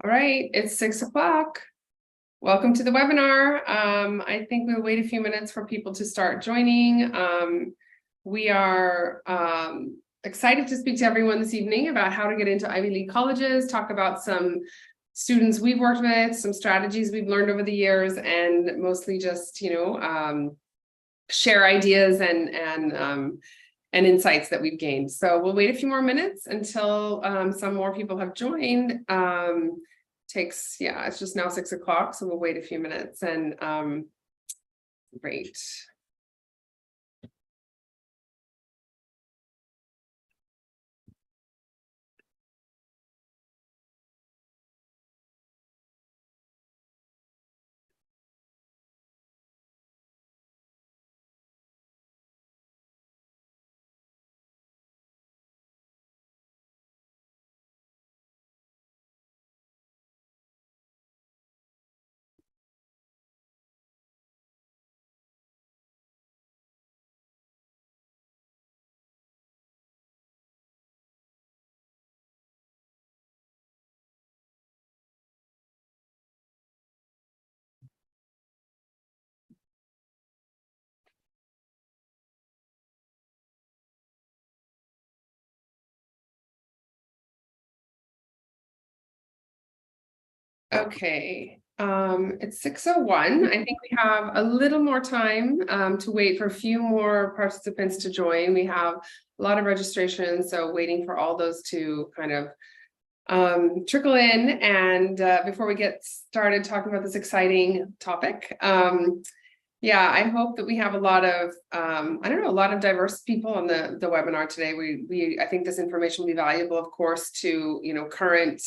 All right, it's 6 o'clock. Welcome to the webinar. I think we'll wait a few minutes for people to start joining. We are excited to speak to everyone this evening about how to get into Ivy League colleges, talk about some students we've worked with, some strategies we've learned over the years, and mostly just, share ideas and insights that we've gained. So we'll wait a few more minutes until some more people have joined. It's just now 6 o'clock, so we'll wait a few minutes and great. Okay, it's 6:01. I think we have a little more time to wait for a few more participants to join. We have a lot of registrations, so waiting for all those to kind of trickle in. And before we get started talking about this exciting topic, I hope that we have a lot of a lot of diverse people on the webinar today. I think this information will be valuable, of course, to current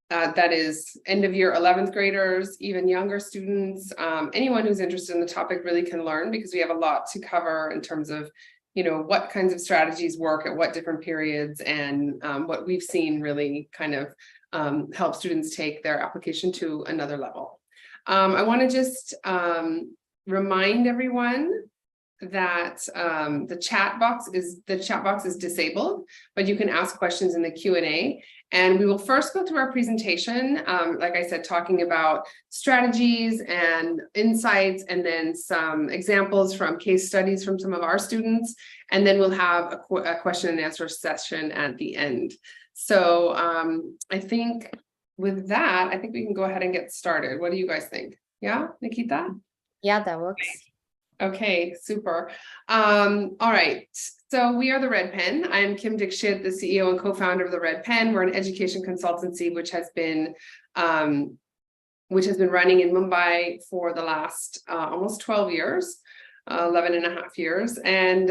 that is end of year 11th graders, even younger students. Anyone who's interested in the topic really can learn, because we have a lot to cover in terms of what kinds of strategies work at what different periods, and what we've seen really kind of help students take their application to another level. I want to just remind everyone that the chat box is disabled, but you can ask questions in the Q&A. And we will first go through our presentation, like I said, talking about strategies and insights, and then some examples from case studies from some of our students. And then we'll have a question and answer session at the end. So I think with that, I think we can go ahead and get started. What do you guys think? Yeah, Nikita? Yeah, that works. Okay, super. All right. So we are the Red Pen. I'm Kim Dixit, the CEO and co-founder of the Red Pen. We're an education consultancy which has been running in Mumbai for the last almost 12 years, 11 and a half years. And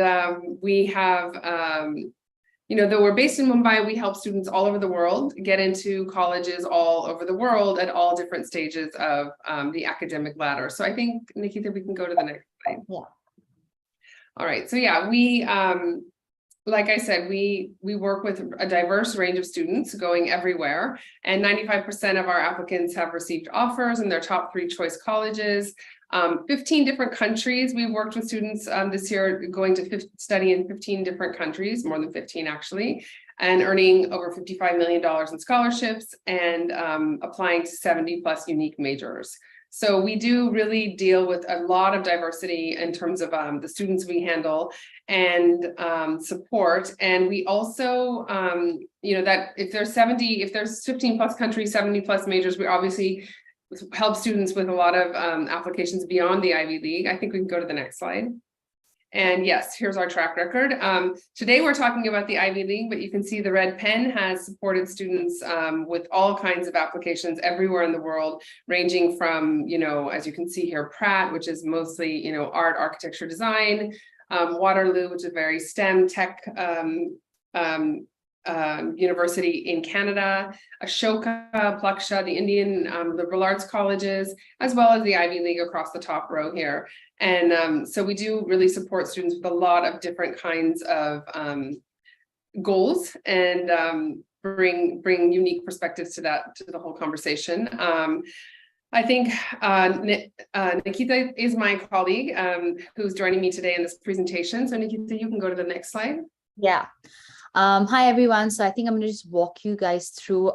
we have, though we're based in Mumbai, we help students all over the world get into colleges all over the world at all different stages of the academic ladder. So I think, Nikita, we can go to the next slide. Yeah. All right, so yeah, we, like I said, we work with a diverse range of students going everywhere, and 95% of our applicants have received offers in their top 3 choice colleges. 15 different countries. We've worked with students this year going to study in 15 different countries, more than 15 actually, and earning over $55 million in scholarships, and applying to 70 plus unique majors. So we do really deal with a lot of diversity in terms of the students we handle and support. And we also, that if there's 15 plus countries, 70 plus majors, we obviously help students with a lot of applications beyond the Ivy League. I think we can go to the next slide. And yes, here's our track record. Today we're talking about the Ivy League, but you can see the Red Pen has supported students with all kinds of applications everywhere in the world, ranging from, as you can see here, Pratt, which is mostly, art, architecture, design, Waterloo, which is very STEM tech university in Canada, Ashoka, Plaksha, the Indian liberal arts colleges, as well as the Ivy League across the top row here. And so we do really support students with a lot of different kinds of goals, and bring unique perspectives to the whole conversation. I think Nikita is my colleague who's joining me today in this presentation. So Nikita, you can go to the next slide. Yeah. Hi, everyone. So I think I'm going to just walk you guys through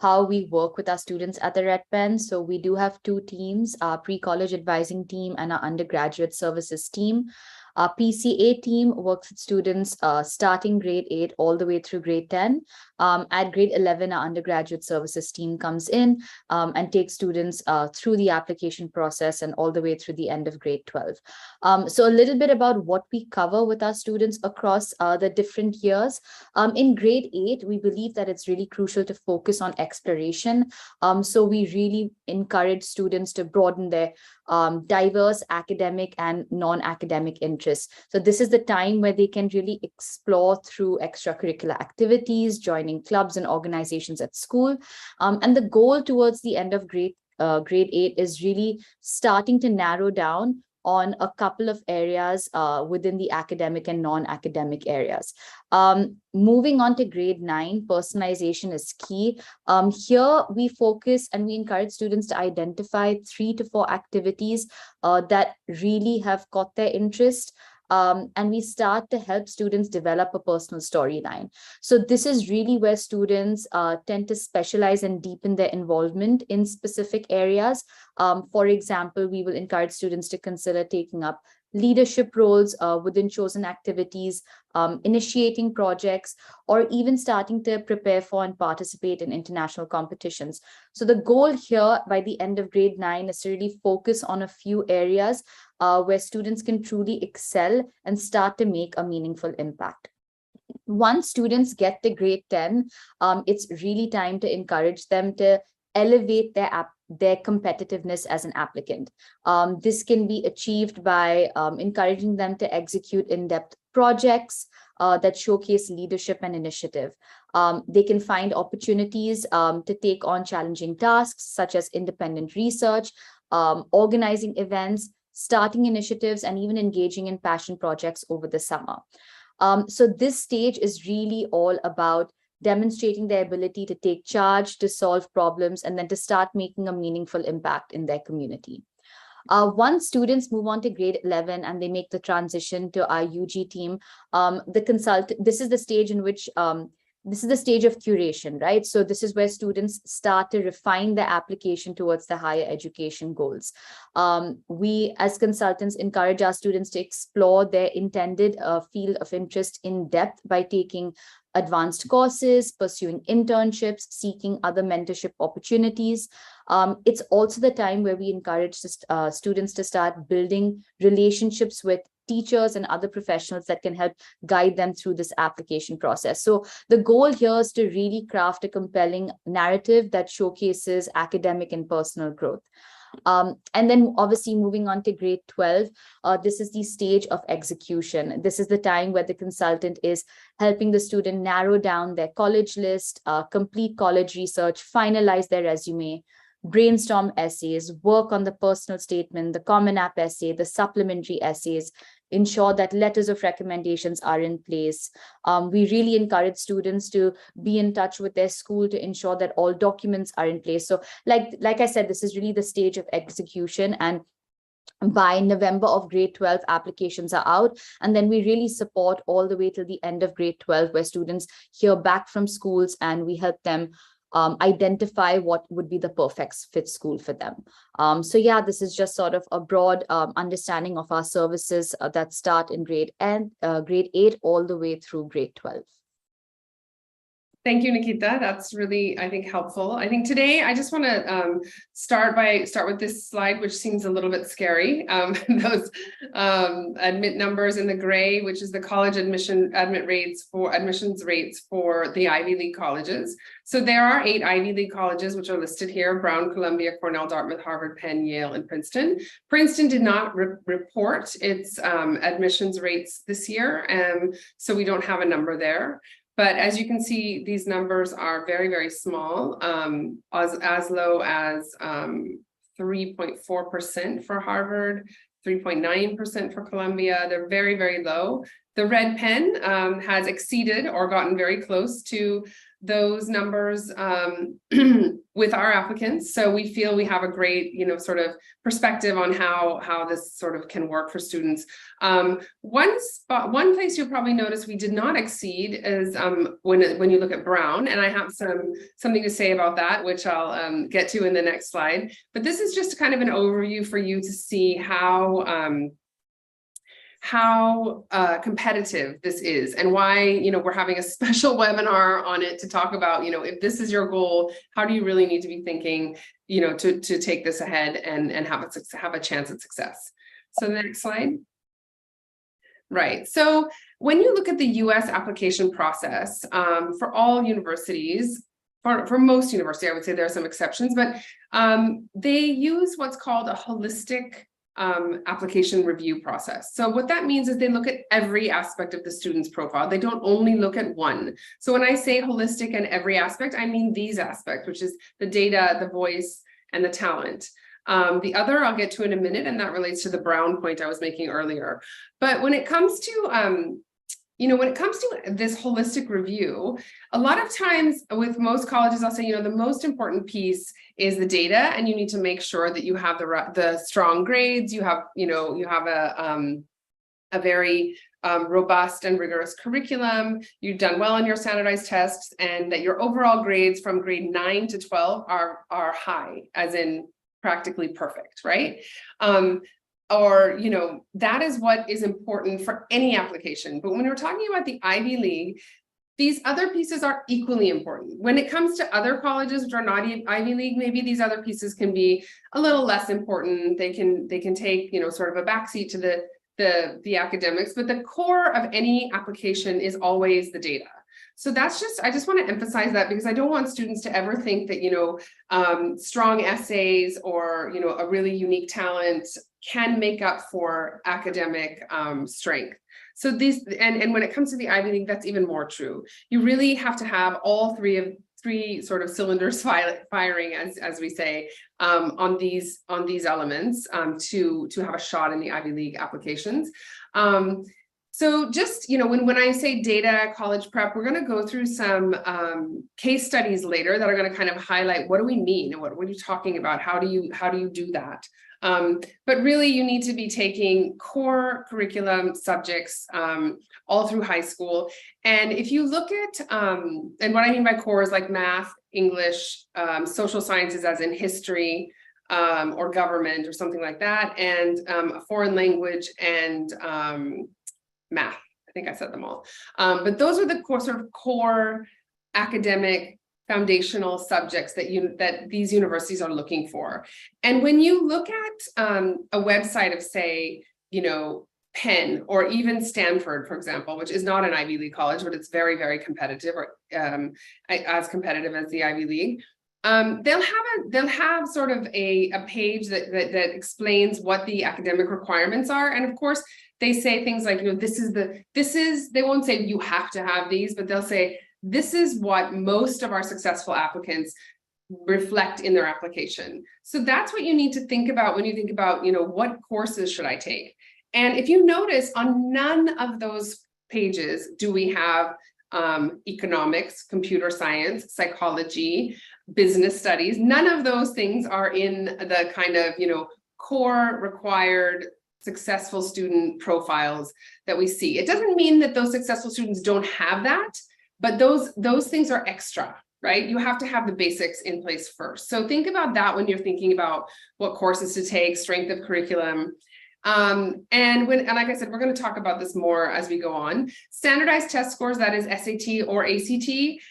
how we work with our students at the Red Pen. So we do have two teams, our pre-college advising team and our undergraduate services team. Our PCA team works with students starting grade 8 all the way through grade 10. At grade 11, our undergraduate services team comes in and takes students through the application process and all the way through the end of grade 12. So a little bit about what we cover with our students across the different years. In grade 8, we believe that it's really crucial to focus on exploration. So we really encourage students to broaden their diverse academic and non-academic interests. So this is the time where they can really explore through extracurricular activities, joining clubs and organizations at school. And the goal towards the end of grade 8 is really starting to narrow down on a couple of areas within the academic and non-academic areas. Moving on to grade 9, personalization is key. Here we focus and we encourage students to identify 3 to 4 activities that really have caught their interest. And we start to help students develop a personal storyline. So this is really where students tend to specialize and deepen their involvement in specific areas. For example, we will encourage students to consider taking up leadership roles within chosen activities, initiating projects, or even starting to prepare for and participate in international competitions. So the goal here by the end of grade 9 is to really focus on a few areas where students can truly excel and start to make a meaningful impact. Once students get to grade 10, it's really time to encourage them to elevate their competitiveness as an applicant. This can be achieved by encouraging them to execute in-depth projects that showcase leadership and initiative. They can find opportunities to take on challenging tasks such as independent research, organizing events, starting initiatives, and even engaging in passion projects over the summer. So this stage is really all about demonstrating their ability to take charge, to solve problems, and then to start making a meaningful impact in their community. Once students move on to grade 11 and they make the transition to our UG team, this is the stage in which this is the stage of curation, right? So this is where students start to refine their application towards the higher education goals. We as consultants encourage our students to explore their intended field of interest in depth by taking advanced courses, pursuing internships, seeking other mentorship opportunities. It's also the time where we encourage students to start building relationships with teachers and other professionals that can help guide them through this application process. So the goal here is to really craft a compelling narrative that showcases academic and personal growth. And then obviously moving on to grade 12, this is the stage of execution. This is the time where the consultant is helping the student narrow down their college list, complete college research, finalize their resume, brainstorm essays, work on the personal statement, the Common App essay, the supplementary essays, ensure that letters of recommendations are in place. We really encourage students to be in touch with their school to ensure that all documents are in place. So like I said, this is really the stage of execution, and by November of grade 12, applications are out. And then we really support all the way till the end of grade 12, where students hear back from schools and we help them identify what would be the perfect fit school for them. So yeah, this is just sort of a broad understanding of our services that start in grade 8 all the way through grade 12. Thank you, Nikita. That's really, I think, helpful. I think today I just want to start with this slide, which seems a little bit scary. Those admit numbers in the gray, which is the college admissions rates for the Ivy League colleges. So there are 8 Ivy League colleges which are listed here: Brown, Columbia, Cornell, Dartmouth, Harvard, Penn, Yale, and Princeton. Princeton did not report its admissions rates this year, so we don't have a number there. But as you can see, these numbers are very, very small, as low as 3.4% for Harvard, 3.9% for Columbia. They're very, very low. The red pen has exceeded or gotten very close to those numbers with our applicants. So we feel we have a great, sort of perspective on how this sort of can work for students. One place you'll probably notice we did not exceed is when you look at Brown, and I have something to say about that, which I'll get to in the next slide. But this is just kind of an overview for you to see how competitive this is and why, we're having a special webinar on it to talk about, if this is your goal, how do you really need to be thinking, to take this ahead and have a chance at success. So the next slide. Right. So when you look at the US application process for all universities, for most universities, I would say there are some exceptions, but they use what's called a holistic application review process. So what that means is they look at every aspect of the student's profile. They don't only look at one. So when I say holistic and every aspect, I mean these aspects, which is the data, the voice, and the talent. The other I'll get to in a minute, and that relates to the Brown point I was making earlier. But when it comes to this holistic review, a lot of times with most colleges, I'll say, the most important piece is the data, and you need to make sure that you have the strong grades, you have a very robust and rigorous curriculum, you've done well on your standardized tests, and that your overall grades from grade 9 to 12 are high, as in practically perfect, right? That is what is important for any application. But when we're talking about the Ivy League, these other pieces are equally important. When it comes to other colleges which are not Ivy League, maybe these other pieces can be a little less important. They can take, sort of a backseat to the academics, but the core of any application is always the data. So I just want to emphasize that, because I don't want students to ever think that, strong essays or, a really unique talent can make up for academic strength. So and when it comes to the Ivy League, that's even more true. You really have to have all three sort of cylinders firing, as we say, on these elements to have a shot in the Ivy League applications. So just, when I say data, college prep, we're going to go through some case studies later that are going to kind of highlight what do we mean and what are you talking about? How do you do that? But really, you need to be taking core curriculum subjects all through high school. And if you look at, and what I mean by core is like math, English, social sciences as in history, or government or something like that, and a foreign language and math. I think I said them all. But those are the core academic foundational subjects that these universities are looking for. And when you look at a website of, say, Penn or even Stanford, for example, which is not an Ivy League college, but it's very, very competitive, or as competitive as the Ivy League. They'll have sort of a page that explains what the academic requirements are. And of course, they say things like, they won't say you have to have these, but they'll say, this is what most of our successful applicants reflect in their application. So that's what you need to think about when you think about, what courses should I take? And if you notice, on none of those pages do we have economics, computer science, psychology, business studies. None of those things are in the kind of, core required successful student profiles that we see. It doesn't mean that those successful students don't have that, but those things are extra, right? You have to have the basics in place first. So think about that when you're thinking about what courses to take, strength of curriculum. And like I said, we're going to talk about this more as we go on. Standardized test scores, that is SAT or ACT,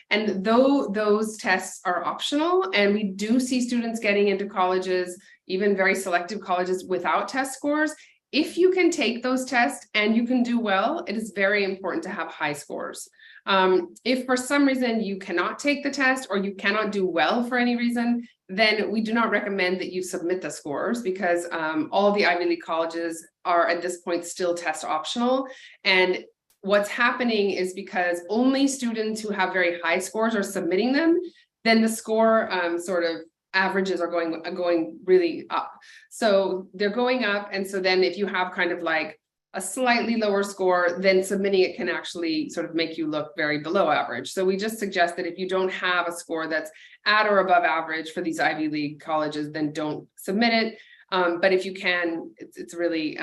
and though those tests are optional, and we do see students getting into colleges, even very selective colleges, without test scores. If you can take those tests and you can do well, it is very important to have high scores. If for some reason you cannot take the test or you cannot do well for any reason, then we do not recommend that you submit the scores, because all of the Ivy League colleges are at this point still test optional. And what's happening is, because only students who have very high scores are submitting them, then the score sort of averages are going really up. So they're going up. And so then if you have kind of like a slightly lower score, then submitting it can actually sort of make you look very below average. So we just suggest that if you don't have a score that's at or above average for these Ivy League colleges, then don't submit it. But if you can, it's really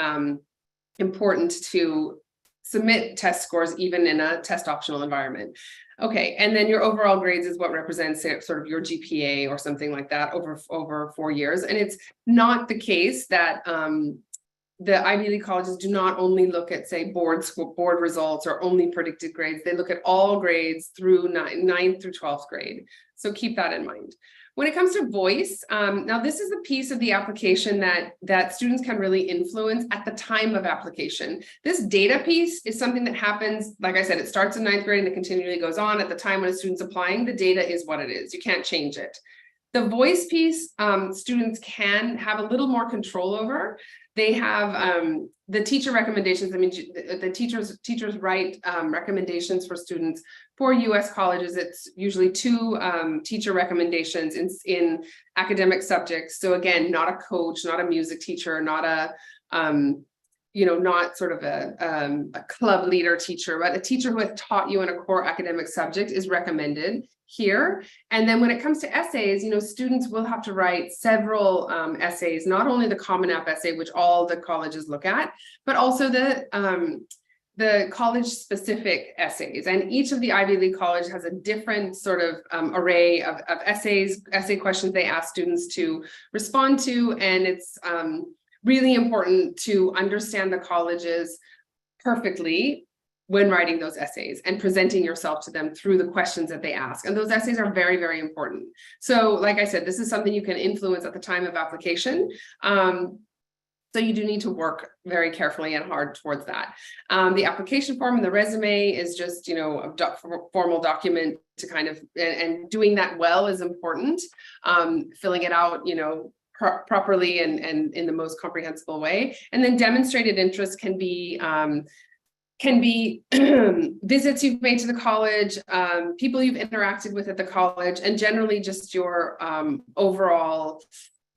important to submit test scores even in a test optional environment. Okay, and then your overall grades is what represents sort of your GPA or something like that over 4 years. And it's not the case that the Ivy League colleges do not only look at, say, board results or only predicted grades. They look at all grades through 9th through 12th grade. So keep that in mind. When it comes to voice, now this is the piece of the application that students can really influence at the time of application. This data piece is something that happens, like I said, it starts in 9th grade and it continually goes on. At the time when a student's applying, the data is what it is. You can't change it. The voice piece, students can have a little more control over. They have the teacher recommendations. I mean, the teachers write recommendations for students. For US colleges, it's usually 2 teacher recommendations in academic subjects. So again, not a coach, not a music teacher, not a not sort of a club leader teacher, but a teacher who has taught you in a core academic subject is recommended here. And then when it comes to essays, students will have to write several essays, not only the Common App essay, which all the colleges look at, but also the college specific essays. And each of the Ivy League college has a different sort of array of essay questions they ask students to respond to. And it's really important to understand the colleges perfectly when writing those essays and presenting yourself to them through the questions that they ask. And those essays are very, very important. So like I said, this is something you can influence at the time of application. So you do need to work very carefully and hard towards that. The application form and the resume is just, a formal document to kind of, and doing that well is important. Filling it out, properly and in the most comprehensible way. And then demonstrated interest can be visits you've made to the college, people you've interacted with at the college, and generally just your overall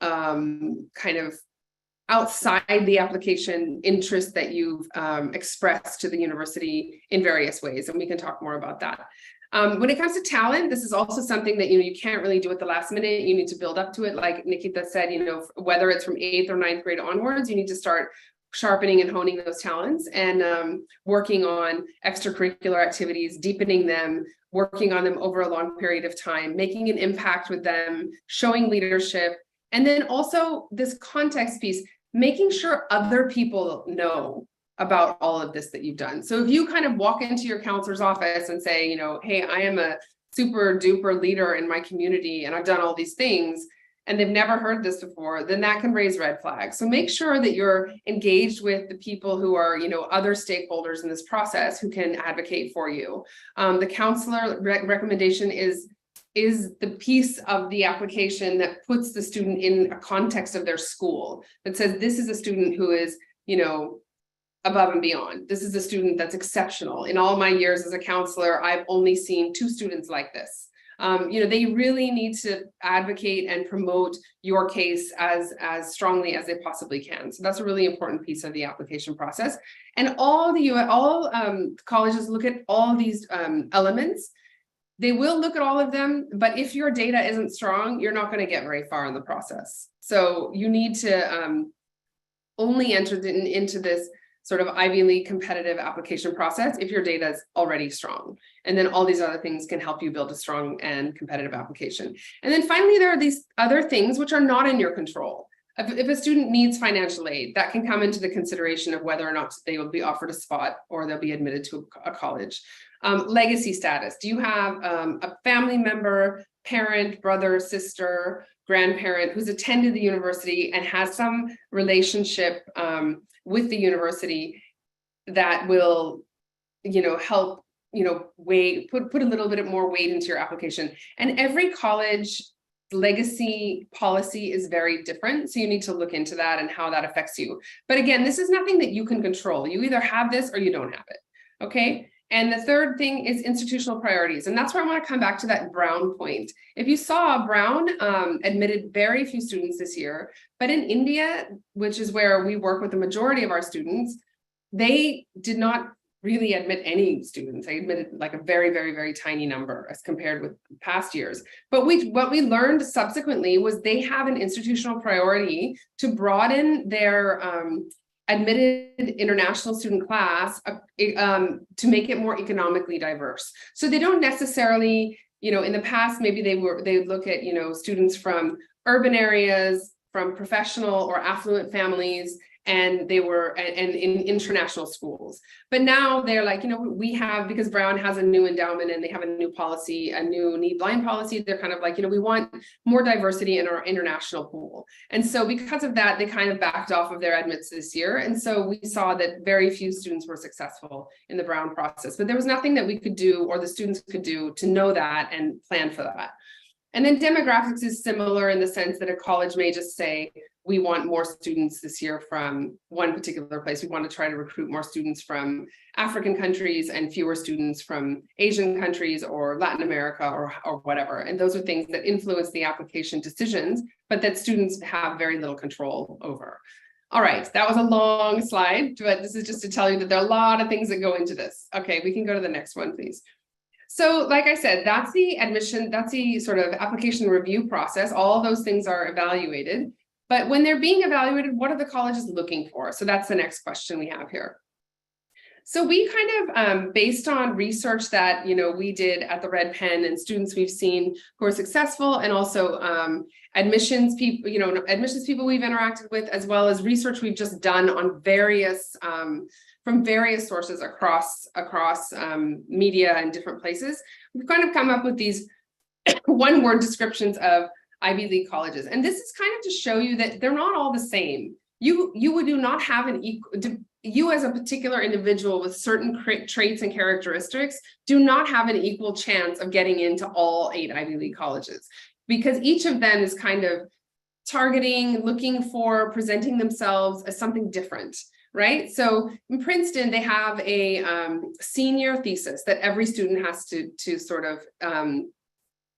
kind of outside the application interest that you've expressed to the university in various ways. And we can talk more about that. When it comes to talent, this is also something that, you can't really do at the last minute. You need to build up to it. Like Nikita said, whether it's from 8th or 9th grade onwards, you need to start sharpening and honing those talents and working on extracurricular activities, deepening them, working on them over a long period of time, making an impact with them, showing leadership. And then also this context piece, making sure other people know about all of this that you've done. So if you kind of walk into your counselor's office and say, hey, I am a super duper leader in my community and I've done all these things, and they've never heard this before, then that can raise red flags. So make sure that you're engaged with the people who are, other stakeholders in this process who can advocate for you. The counselor recommendation is the piece of the application that puts the student in a context of their school, that says this is a student who is, above and beyond. This is a student that's exceptional. In all my years as a counselor, I've only seen 2 students like this. They really need to advocate and promote your case as strongly as they possibly can. So that's a really important piece of the application process. And all colleges look at all these elements. They will look at all of them, but if your data isn't strong, you're not going to get very far in the process. So you need to only enter into this sort of Ivy League competitive application process if your data is already strong. And then all these other things can help you build a strong and competitive application. And then finally, there are these other things which are not in your control. If a student needs financial aid, that can come into the consideration of whether or not they will be offered a spot or they'll be admitted to a college. Legacy status. Do you have a family member, parent, brother, sister, grandparent who's attended the university and has some relationship with the university that will, help, put a little bit more weight into your application? And every college legacy policy is very different. So you need to look into that and how that affects you. But again, this is nothing that you can control. You either have this or you don't have it. Okay. And the third thing is institutional priorities. And that's where I want to come back to that Brown point. If you saw, Brown admitted very few students this year, but in India, which is where we work with the majority of our students, they did not really admit any students. They admitted like a very, very, very tiny number as compared with past years. But what we learned subsequently was they have an institutional priority to broaden their admitted international student class to make it more economically diverse. So they don't necessarily, in the past, maybe they would look at, students from urban areas, from professional or affluent families, and they were and in international schools. But now they're like, we have, because Brown has a new endowment and they have a new policy, a new need blind policy, they're kind of like, we want more diversity in our international pool. And so because of that, they kind of backed off of their admits this year. And so we saw that very few students were successful in the Brown process, but there was nothing that we could do or the students could do to know that and plan for that. And then demographics is similar in the sense that a college may just say, we want more students this year from one particular place. We want to try to recruit more students from African countries and fewer students from Asian countries or Latin America or whatever. And those are things that influence the application decisions, but that students have very little control over. All right, that was a long slide, but this is just to tell you that there are a lot of things that go into this. Okay, we can go to the next one, please. So like I said, that's the admission, that's the sort of application review process. All of those things are evaluated. But when they're being evaluated, what are the colleges looking for? So that's the next question we have here. So we kind of, based on research that, we did at the Red Pen and students we've seen who are successful, and also admissions people, admissions people we've interacted with, as well as research we've just done on various, from various sources across media and different places, we've kind of come up with these one-word descriptions of Ivy League colleges. And this is kind of to show you that they're not all the same. You do not have an equal, you as a particular individual with certain traits and characteristics do not have an equal chance of getting into all 8 Ivy League colleges, because each of them is kind of targeting, looking for, presenting themselves as something different, right? So in Princeton, they have a senior thesis that every student has to sort of,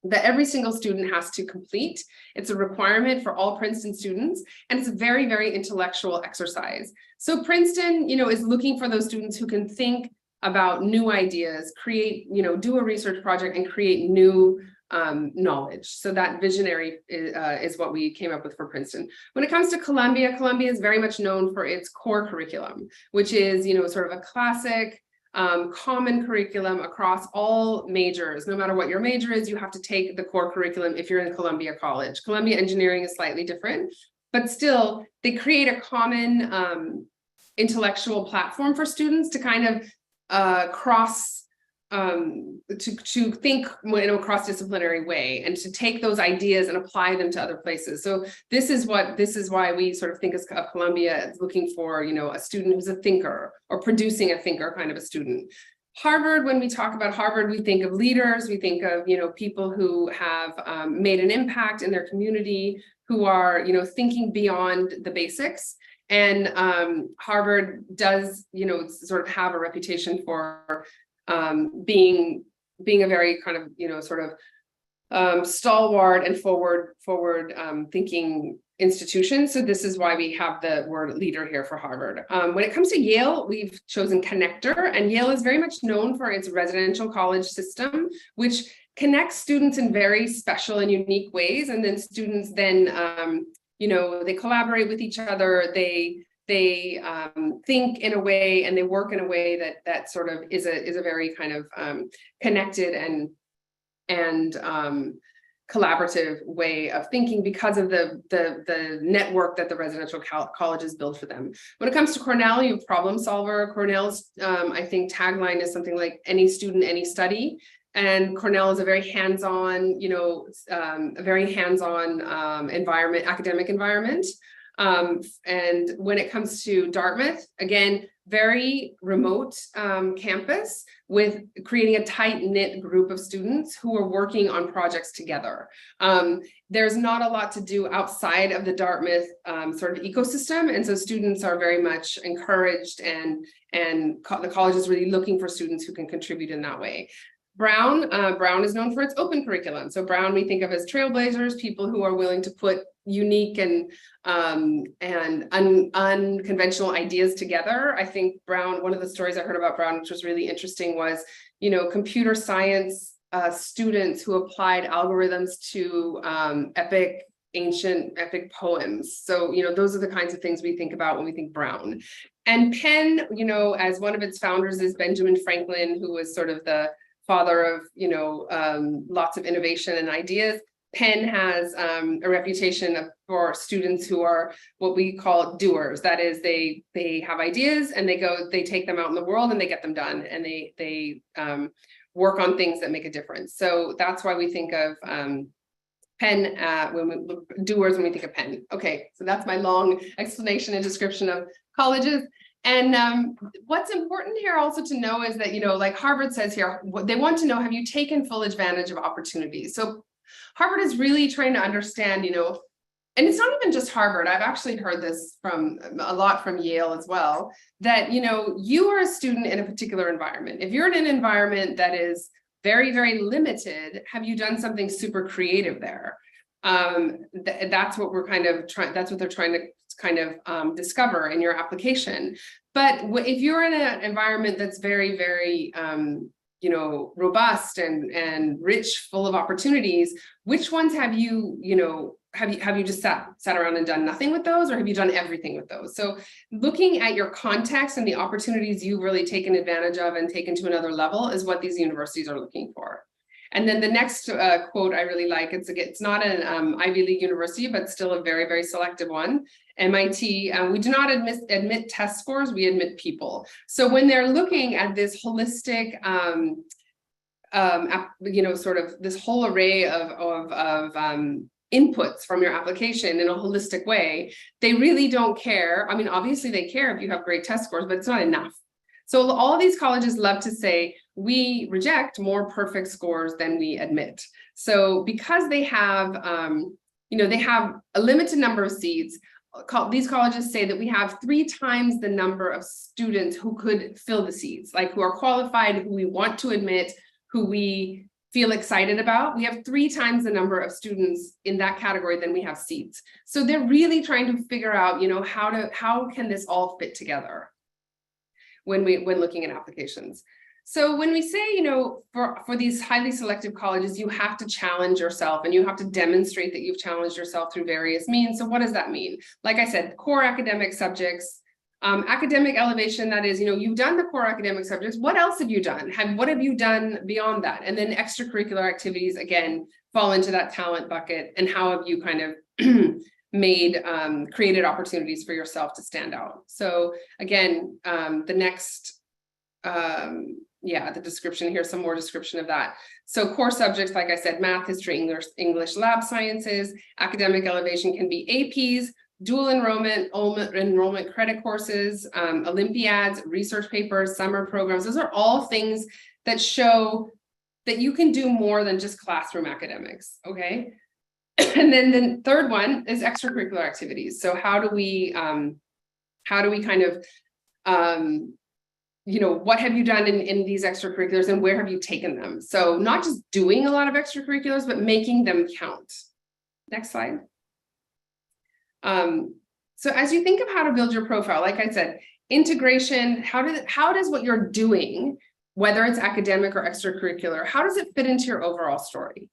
that every single student has to complete. It's a requirement for all Princeton students, and it's a very, very intellectual exercise. So Princeton, is looking for those students who can think about new ideas, create, do a research project and create new knowledge. So that visionary is what we came up with for Princeton. When it comes to Columbia, Columbia is very much known for its core curriculum, which is, sort of a classic common curriculum across all majors. No matter what your major is, you have to take the core curriculum if you're in Columbia College. Columbia Engineering is slightly different, but still they create a common intellectual platform for students to kind of cross to think in a cross-disciplinary way and to take those ideas and apply them to other places. So this is why we sort of think of Columbia as looking for, a student who's a thinker or producing a thinker kind of a student. Harvard, when we talk about Harvard, we think of leaders, we think of, people who have made an impact in their community, who are, thinking beyond the basics. And Harvard does, sort of have a reputation for being a very kind of, sort of stalwart and forward thinking institution. So this is why we have the word leader here for Harvard. When it comes to Yale, we've chosen connector, and Yale is very much known for its residential college system, which connects students in very special and unique ways. And then students then, they collaborate with each other. They think in a way and they work in a way that sort of is a very kind of connected and collaborative way of thinking because of the network that the residential colleges build for them. When it comes to Cornell, you have problem solver. Cornell's I think tagline is something like any student, any study. And Cornell is a very hands-on, environment, academic environment. And when it comes to Dartmouth, again, very remote campus with creating a tight-knit group of students who are working on projects together. There's not a lot to do outside of the Dartmouth sort of ecosystem, and so students are very much encouraged, and the college is really looking for students who can contribute in that way. Brown is known for its open curriculum. So Brown we think of as trailblazers, people who are willing to put unique and unconventional ideas together. I think Brown, one of the stories I heard about Brown, which was really interesting, was, computer science students who applied algorithms to ancient epic poems. So, those are the kinds of things we think about when we think Brown. And Penn, as one of its founders is Benjamin Franklin, who was sort of the father of, lots of innovation and ideas. Penn has a reputation for students who are what we call doers. That is, they have ideas and they take them out in the world and they get them done, and they work on things that make a difference. So that's why we think of Penn doers when we think of Penn. Okay, so that's my long explanation and description of colleges. And what's important here also to know is that, like Harvard says here, they want to know, have you taken full advantage of opportunities? So Harvard is really trying to understand, and it's not even just Harvard. I've actually heard this from a lot from Yale as well, that, you are a student in a particular environment. If you're in an environment that is very, very limited, have you done something super creative there? That's what we're kind of trying, that's what they're trying to kind of discover in your application. But if you're in an environment that's very, very, robust and rich, full of opportunities, which ones have you, have you just sat around and done nothing with those, or have you done everything with those? So looking at your context and the opportunities you've really taken advantage of and taken to another level is what these universities are looking for. And then the next quote I really like, it's not an Ivy League university, but still a very, very selective one. MIT, we do not admit test scores, we admit people. So when they're looking at this holistic, sort of this whole array of inputs from your application in a holistic way, they really don't care. I mean, obviously they care if you have great test scores, but it's not enough. So all these colleges love to say, we reject more perfect scores than we admit. So because they have, they have a limited number of seats, these colleges say that we have 3 times the number of students who could fill the seats, like who are qualified, who we want to admit, who we feel excited about. We have 3 times the number of students in that category than we have seats. So they're really trying to figure out, how can this all fit together when looking at applications. So when we say, for these highly selective colleges, you have to challenge yourself and you have to demonstrate that you've challenged yourself through various means. So what does that mean? Like I said, core academic subjects, academic elevation, that is, you've done the core academic subjects. What else have you done? What have you done beyond that? And then extracurricular activities, again, fall into that talent bucket. And how have you kind of created opportunities for yourself to stand out? So again, the next, the description here, some more description of that. So core subjects, like I said, math, history, English, lab sciences. Academic elevation can be APs, dual enrollment credit courses, Olympiads, research papers, summer programs. Those are all things that show that you can do more than just classroom academics, okay? And then the third one is extracurricular activities. So how do we kind of, what have you done in these extracurriculars and where have you taken them? So not just doing a lot of extracurriculars, but making them count. Next slide. So as you think of how to build your profile, like I said, integration, how does what you're doing, whether it's academic or extracurricular, how does it fit into your overall story?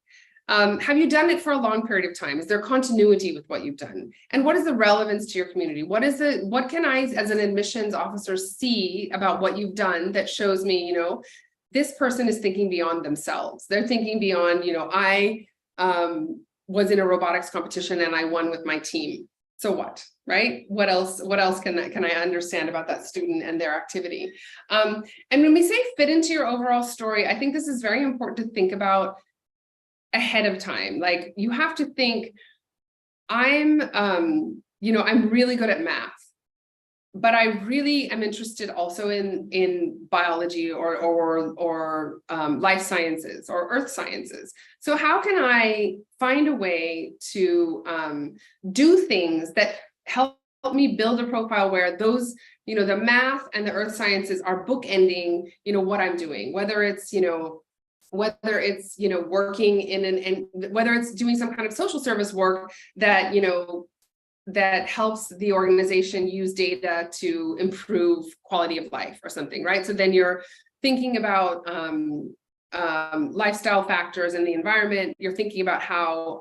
Have you done it for a long period of time? Is there continuity with what you've done? And what is the relevance to your community? What can I, as an admissions officer, see about what you've done that shows me, this person is thinking beyond themselves. They're thinking beyond, I was in a robotics competition and I won with my team. So what, right? What else can I understand about that student and their activity? And when we say fit into your overall story, I think this is very important to think about ahead of time. Like you have to think, I'm really good at math, but I really am interested also in biology or life sciences or earth sciences. So how can I find a way to do things that help me build a profile where those, the math and the earth sciences are bookending, what I'm doing, whether it's, whether it's, working in and whether it's doing some kind of social service work that, that helps the organization use data to improve quality of life or something, right? So then you're thinking about lifestyle factors in the environment. You're thinking about how,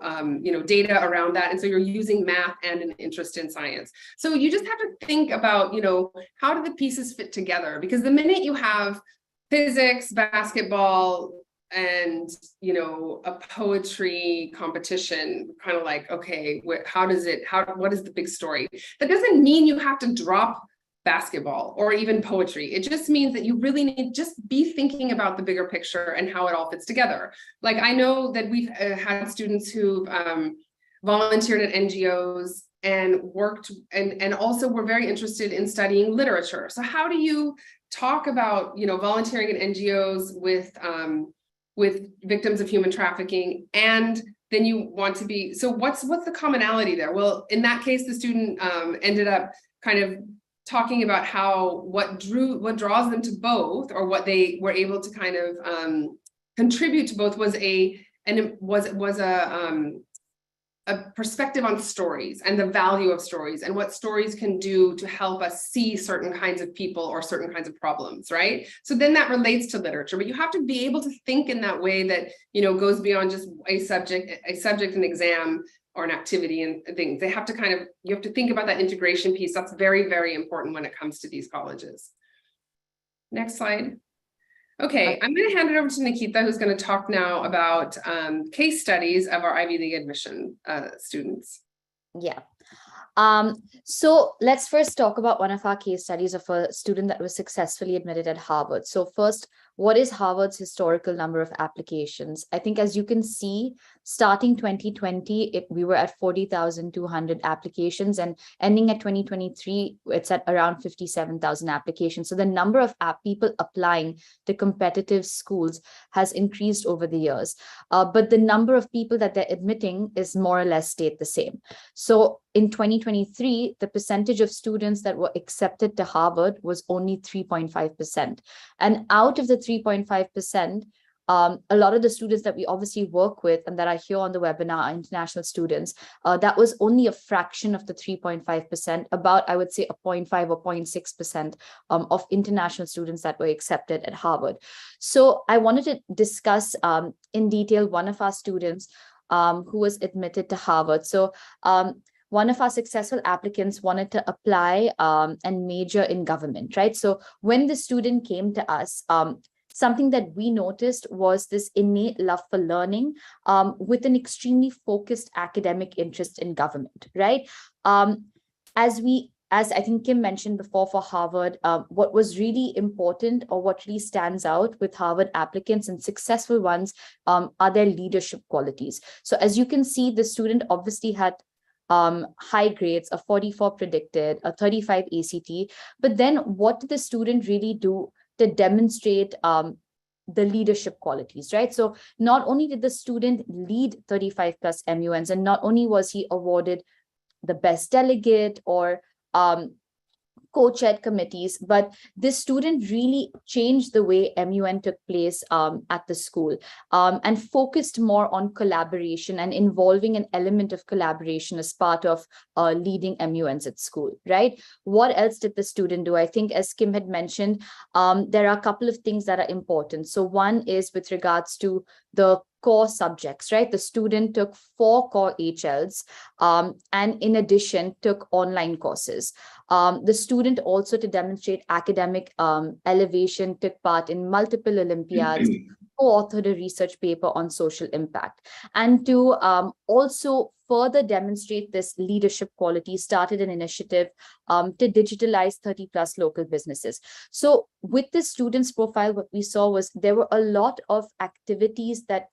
data around that. And so you're using math and an interest in science. So you just have to think about, how do the pieces fit together? Because the minute you have physics, basketball, and a poetry competition, kind of like, okay, what is the big story? That doesn't mean you have to drop basketball or even poetry. It just means that you really need just be thinking about the bigger picture and how it all fits together. Like, I know that we've had students who volunteered at NGOs and worked and also were very interested in studying literature. So how do you talk about volunteering at NGOs with victims of human trafficking, and then you want to be, so what's the commonality there? Well, in that case, the student ended up kind of talking about what draws them to both, or what they were able to kind of contribute to both, was a perspective on stories and the value of stories and what stories can do to help us see certain kinds of people or certain kinds of problems, right? So then that relates to literature, but you have to be able to think in that way that, goes beyond just a subject, an exam, or an activity and things. You have to think about that integration piece. That's very, very important when it comes to these colleges. Next slide. Okay, I'm going to hand it over to Nikita, who's going to talk now about case studies of our Ivy League admission students. Yeah. So let's first talk about one of our case studies of a student that was successfully admitted at Harvard. So first, what is Harvard's historical number of applications? I think, as you can see, starting 2020, we were at 40,200 applications, and ending at 2023, it's at around 57,000 applications. So the number of people applying to competitive schools has increased over the years. But the number of people that they're admitting is more or less stayed the same. So in 2023, the percentage of students that were accepted to Harvard was only 3.5%. And out of the 3.5%, a lot of the students that we obviously work with and that are here on the webinar are international students. That was only a fraction of the 3.5%, about, I would say, a 0.5 or 0.6% of international students that were accepted at Harvard. So I wanted to discuss in detail one of our students who was admitted to Harvard. So one of our successful applicants wanted to apply and major in government, right? So when the student came to us, something that we noticed was this innate love for learning with an extremely focused academic interest in government, right? As I think Kim mentioned before, for Harvard, what was really important, or what really stands out with Harvard applicants and successful ones, are their leadership qualities. So as you can see, the student obviously had high grades, a 44 predicted, a 35 ACT, but then what did the student really do to demonstrate the leadership qualities, right? So not only did the student lead 35 plus MUNs, and not only was he awarded the best delegate or co-chaired committees, but this student really changed the way MUN took place at the school, and focused more on collaboration and involving an element of collaboration as part of leading MUNs at school, right? What else did the student do? I think, as Kim had mentioned, there are a couple of things that are important. So one is with regards to the core subjects, right? The student took 4 core HLs and in addition took online courses. The student also, to demonstrate academic elevation, took part in multiple Olympiads, co-authored a research paper on social impact. And to also further demonstrate this leadership quality, started an initiative to digitalize 30 plus local businesses. So with the student's profile, what we saw was there were a lot of activities that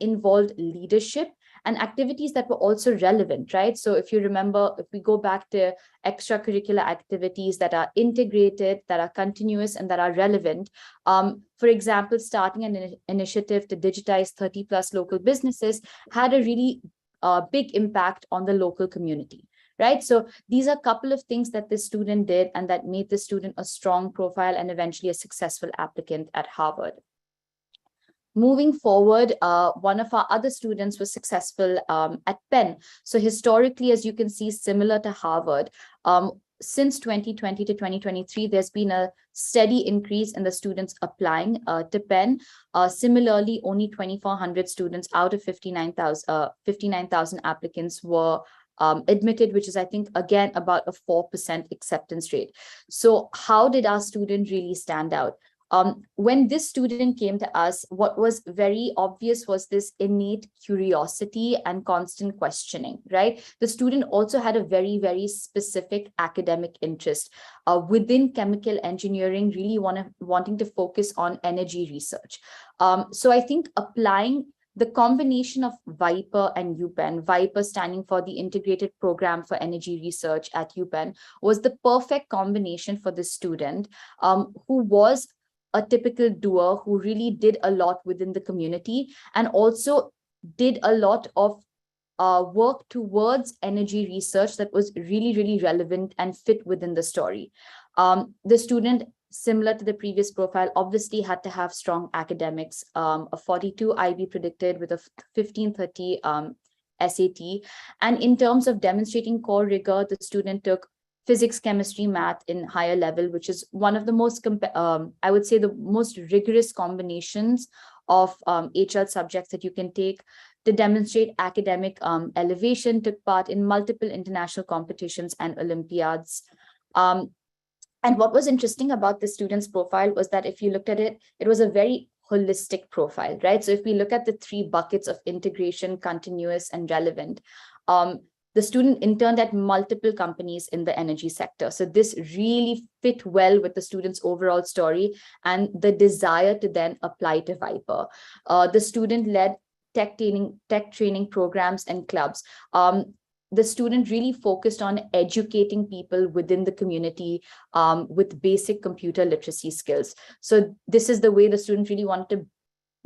involved leadership and activities that were also relevant, right? So if you remember, if we go back to extracurricular activities that are integrated, that are continuous, and that are relevant, for example, starting an initiative to digitize 30 plus local businesses had a really big impact on the local community, right? So these are a couple of things that the student did and that made the student a strong profile and eventually a successful applicant at Harvard. Moving forward, one of our other students was successful at Penn. So historically, as you can see, similar to Harvard, since 2020 to 2023, there's been a steady increase in the students applying to Penn. Similarly, only 2,400 students out of 59,000 applicants were admitted, which is, I think, again, about a 4% acceptance rate. So how did our student really stand out? When this student came to us, what was very obvious was this innate curiosity and constant questioning, right? The student also had a very, very specific academic interest within chemical engineering, really wanting to focus on energy research. So I think applying the combination of Viper and UPenn, Viper standing for the Integrated Program for Energy Research at UPenn, was the perfect combination for this student who was a typical doer, who really did a lot within the community and also did a lot of work towards energy research that was really, really relevant and fit within the story. The student, similar to the previous profile, obviously had to have strong academics, a 42 IB predicted with a 1530 SAT. And in terms of demonstrating core rigor, the student took physics, chemistry, math in higher level, which is one of the most, I would say, the most rigorous combinations of HL subjects that you can take. To demonstrate academic elevation, took part in multiple international competitions and Olympiads. And what was interesting about the student's profile was that if you looked at it, it was a very holistic profile, right? So if we look at the three buckets of integration, continuous, and relevant, the student interned at multiple companies in the energy sector. So this really fit well with the student's overall story and the desire to then apply to Viper. The student led tech training programs and clubs. The student really focused on educating people within the community with basic computer literacy skills. So this is the way the student really wanted to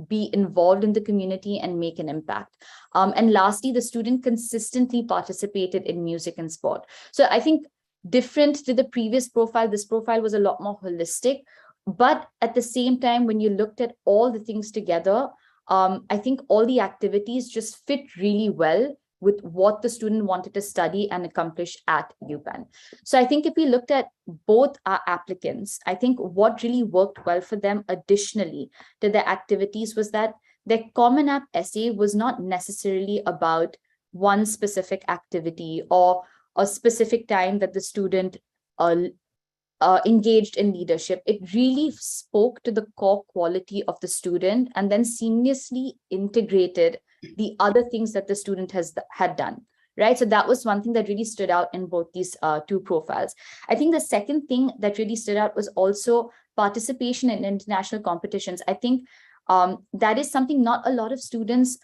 be involved in the community and make an impact. And lastly, the student consistently participated in music and sport. So I think different to the previous profile, this profile was a lot more holistic, but at the same time, when you looked at all the things together, I think all the activities just fit really well with what the student wanted to study and accomplish at UPenn. So I think if we looked at both our applicants, I think what really worked well for them additionally to their activities was that their Common App essay was not necessarily about one specific activity or a specific time that the student engaged in leadership. It really spoke to the core quality of the student and then seamlessly integrated the other things that the student had done, right? So that was one thing that really stood out in both these two profiles. I think the second thing that really stood out was also participation in international competitions. I think that is something not a lot of students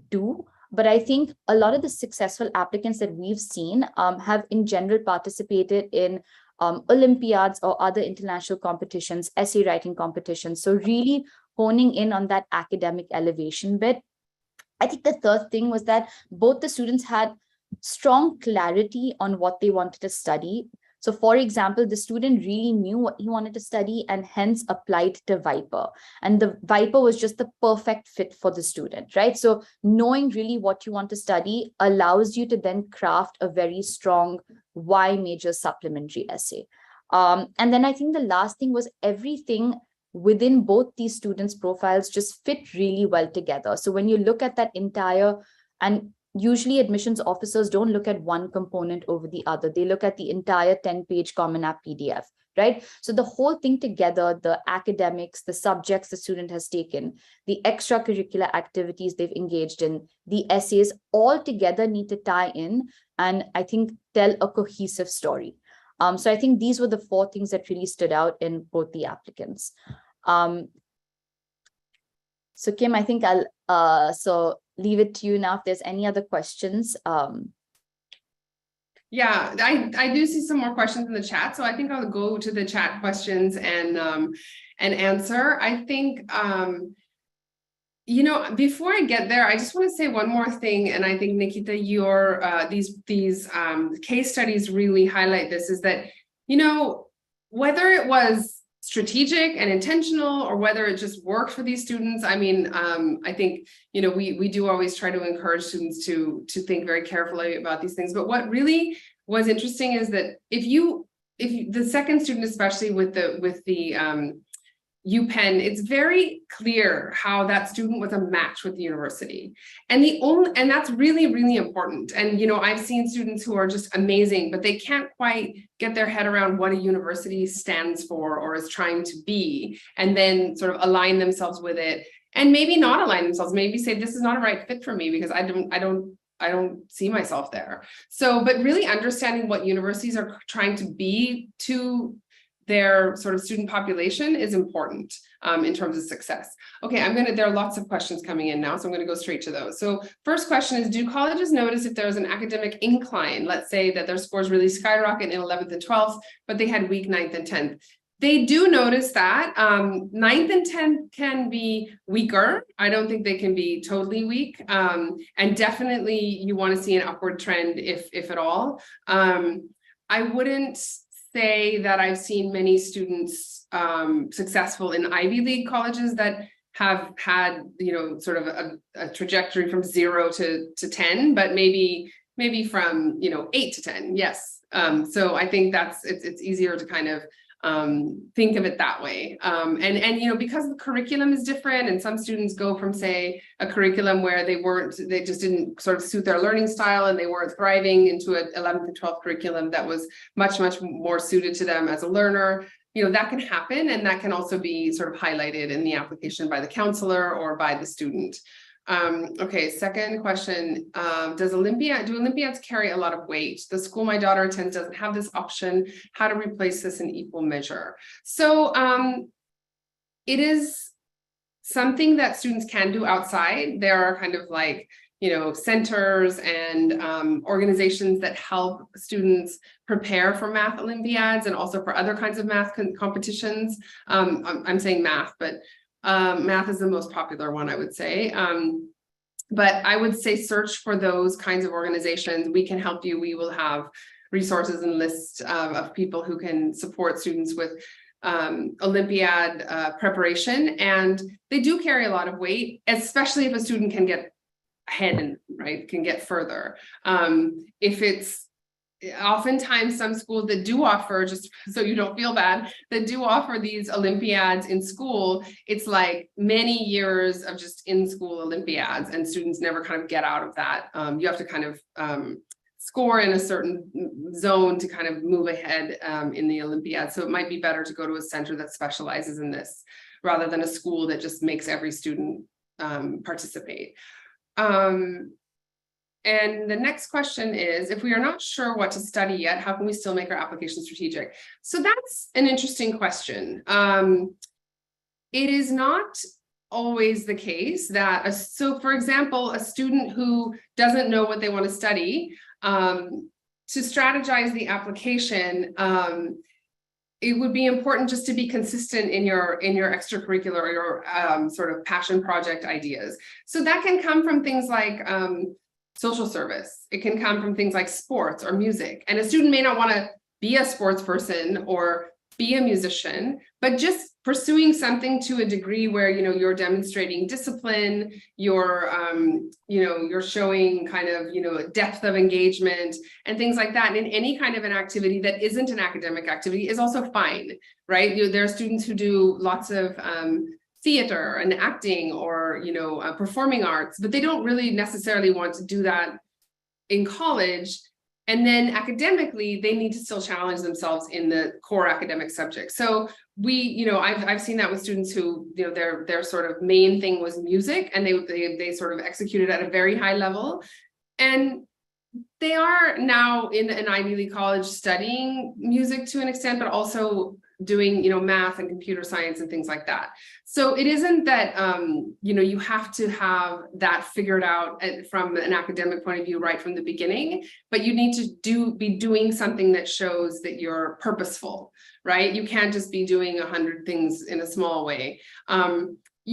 do, but I think a lot of the successful applicants that we've seen have in general participated in Olympiads or other international competitions, essay writing competitions. So really honing in on that academic elevation bit. I think the third thing was that both the students had strong clarity on what they wanted to study. So for example, the student really knew what he wanted to study and hence applied to Viper. And the Viper was just the perfect fit for the student, right? So knowing really what you want to study allows you to then craft a very strong Y major supplementary essay. And then I think the last thing was everything within both these students' profiles just fit really well together. So when you look at that entire, and usually admissions officers don't look at one component over the other, they look at the entire 10-page Common App PDF, right? So the whole thing together, the academics, the subjects the student has taken, the extracurricular activities they've engaged in, the essays, all together need to tie in and I think tell a cohesive story. So I think these were the four things that really stood out in both the applicants. So Kim, I think I'll so leave it to you now if there's any other questions. Yeah, I do see some more questions in the chat, so I think I'll go to the chat questions and answer. I think you know, before I get there, I just want to say one more thing, and I think Nikita, your these case studies really highlight this, is that, you know, whether it was strategic and intentional, or whether it just worked for these students. I mean, I think, you know, we do always try to encourage students to think very carefully about these things. But what really was interesting is that if the second student, especially with the UPenn, it's very clear how that student was a match with the university. And that's really, really important. And, you know, I've seen students who are just amazing, but they can't quite get their head around what a university stands for or is trying to be, and then sort of align themselves with it, and maybe not align themselves, maybe say, this is not a right fit for me because I don't see myself there. So, but really understanding what universities are trying to be to their sort of student population is important in terms of success. Okay, there are lots of questions coming in now, so I'm gonna go straight to those. So first question is, do colleges notice if there's an academic incline? Let's say that their scores really skyrocket in 11th and 12th, but they had weak 9th and 10th. They do notice that 9th and 10th can be weaker. I don't think they can be totally weak. And definitely you want to see an upward trend if at all. I wouldn't say that I've seen many students successful in Ivy League colleges that have had, you know, sort of a trajectory from 0 to 10, but maybe from, you know, 8 to 10. Yes. So I think it's easier to kind of think of it that way. And you know, because the curriculum is different, and some students go from, say, a curriculum where they just didn't sort of suit their learning style and they weren't thriving, into an 11th and 12th curriculum that was much more suited to them as a learner. You know, that can happen, and that can also be sort of highlighted in the application by the counselor or by the student. Okay, second question, do Olympiads carry a lot of weight? The school my daughter attends doesn't have this option. How to replace this in equal measure? So it is something that students can do outside. There are kind of like, you know, centers and organizations that help students prepare for math Olympiads and also for other kinds of math competitions. I'm saying math, but math is the most popular one, I would say. But I would say search for those kinds of organizations. We can help you. We will have resources and lists of people who can support students with Olympiad preparation. And they do carry a lot of weight, especially if a student can get ahead and can get further. If it's oftentimes some schools that do offer, just so you don't feel bad, that do offer these Olympiads in school, it's like many years of just in-school Olympiads, and students never kind of get out of that. You have to kind of score in a certain zone to kind of move ahead in the Olympiad. So it might be better to go to a center that specializes in this rather than a school that just makes every student participate. And the next question is, if we are not sure what to study yet, how can we still make our application strategic? So that's an interesting question. It is not always the case that, so for example, a student who doesn't know what they want to study, to strategize the application, it would be important just to be consistent in your extracurricular or your sort of passion project ideas. So that can come from things like social service. It can come from things like sports or music. And a student may not want to be a sports person or be a musician, but just pursuing something to a degree where, you know, you're demonstrating discipline, you're showing kind of, you know, depth of engagement and things like that. And any kind of an activity that isn't an academic activity is also fine, right? There are students who do lots of theater and acting or, you know, performing arts, but they don't really necessarily want to do that in college. And then academically, they need to still challenge themselves in the core academic subjects. So I've seen that with students who, you know, their sort of main thing was music, and they sort of executed at a very high level. And they are now in an Ivy League college studying music to an extent, but also doing, you know, math and computer science and things like that. So it isn't that, you know, you have to have that figured out from an academic point of view right from the beginning, but you need to be doing something that shows that you're purposeful, right? You can't just be doing 100 things in a small way.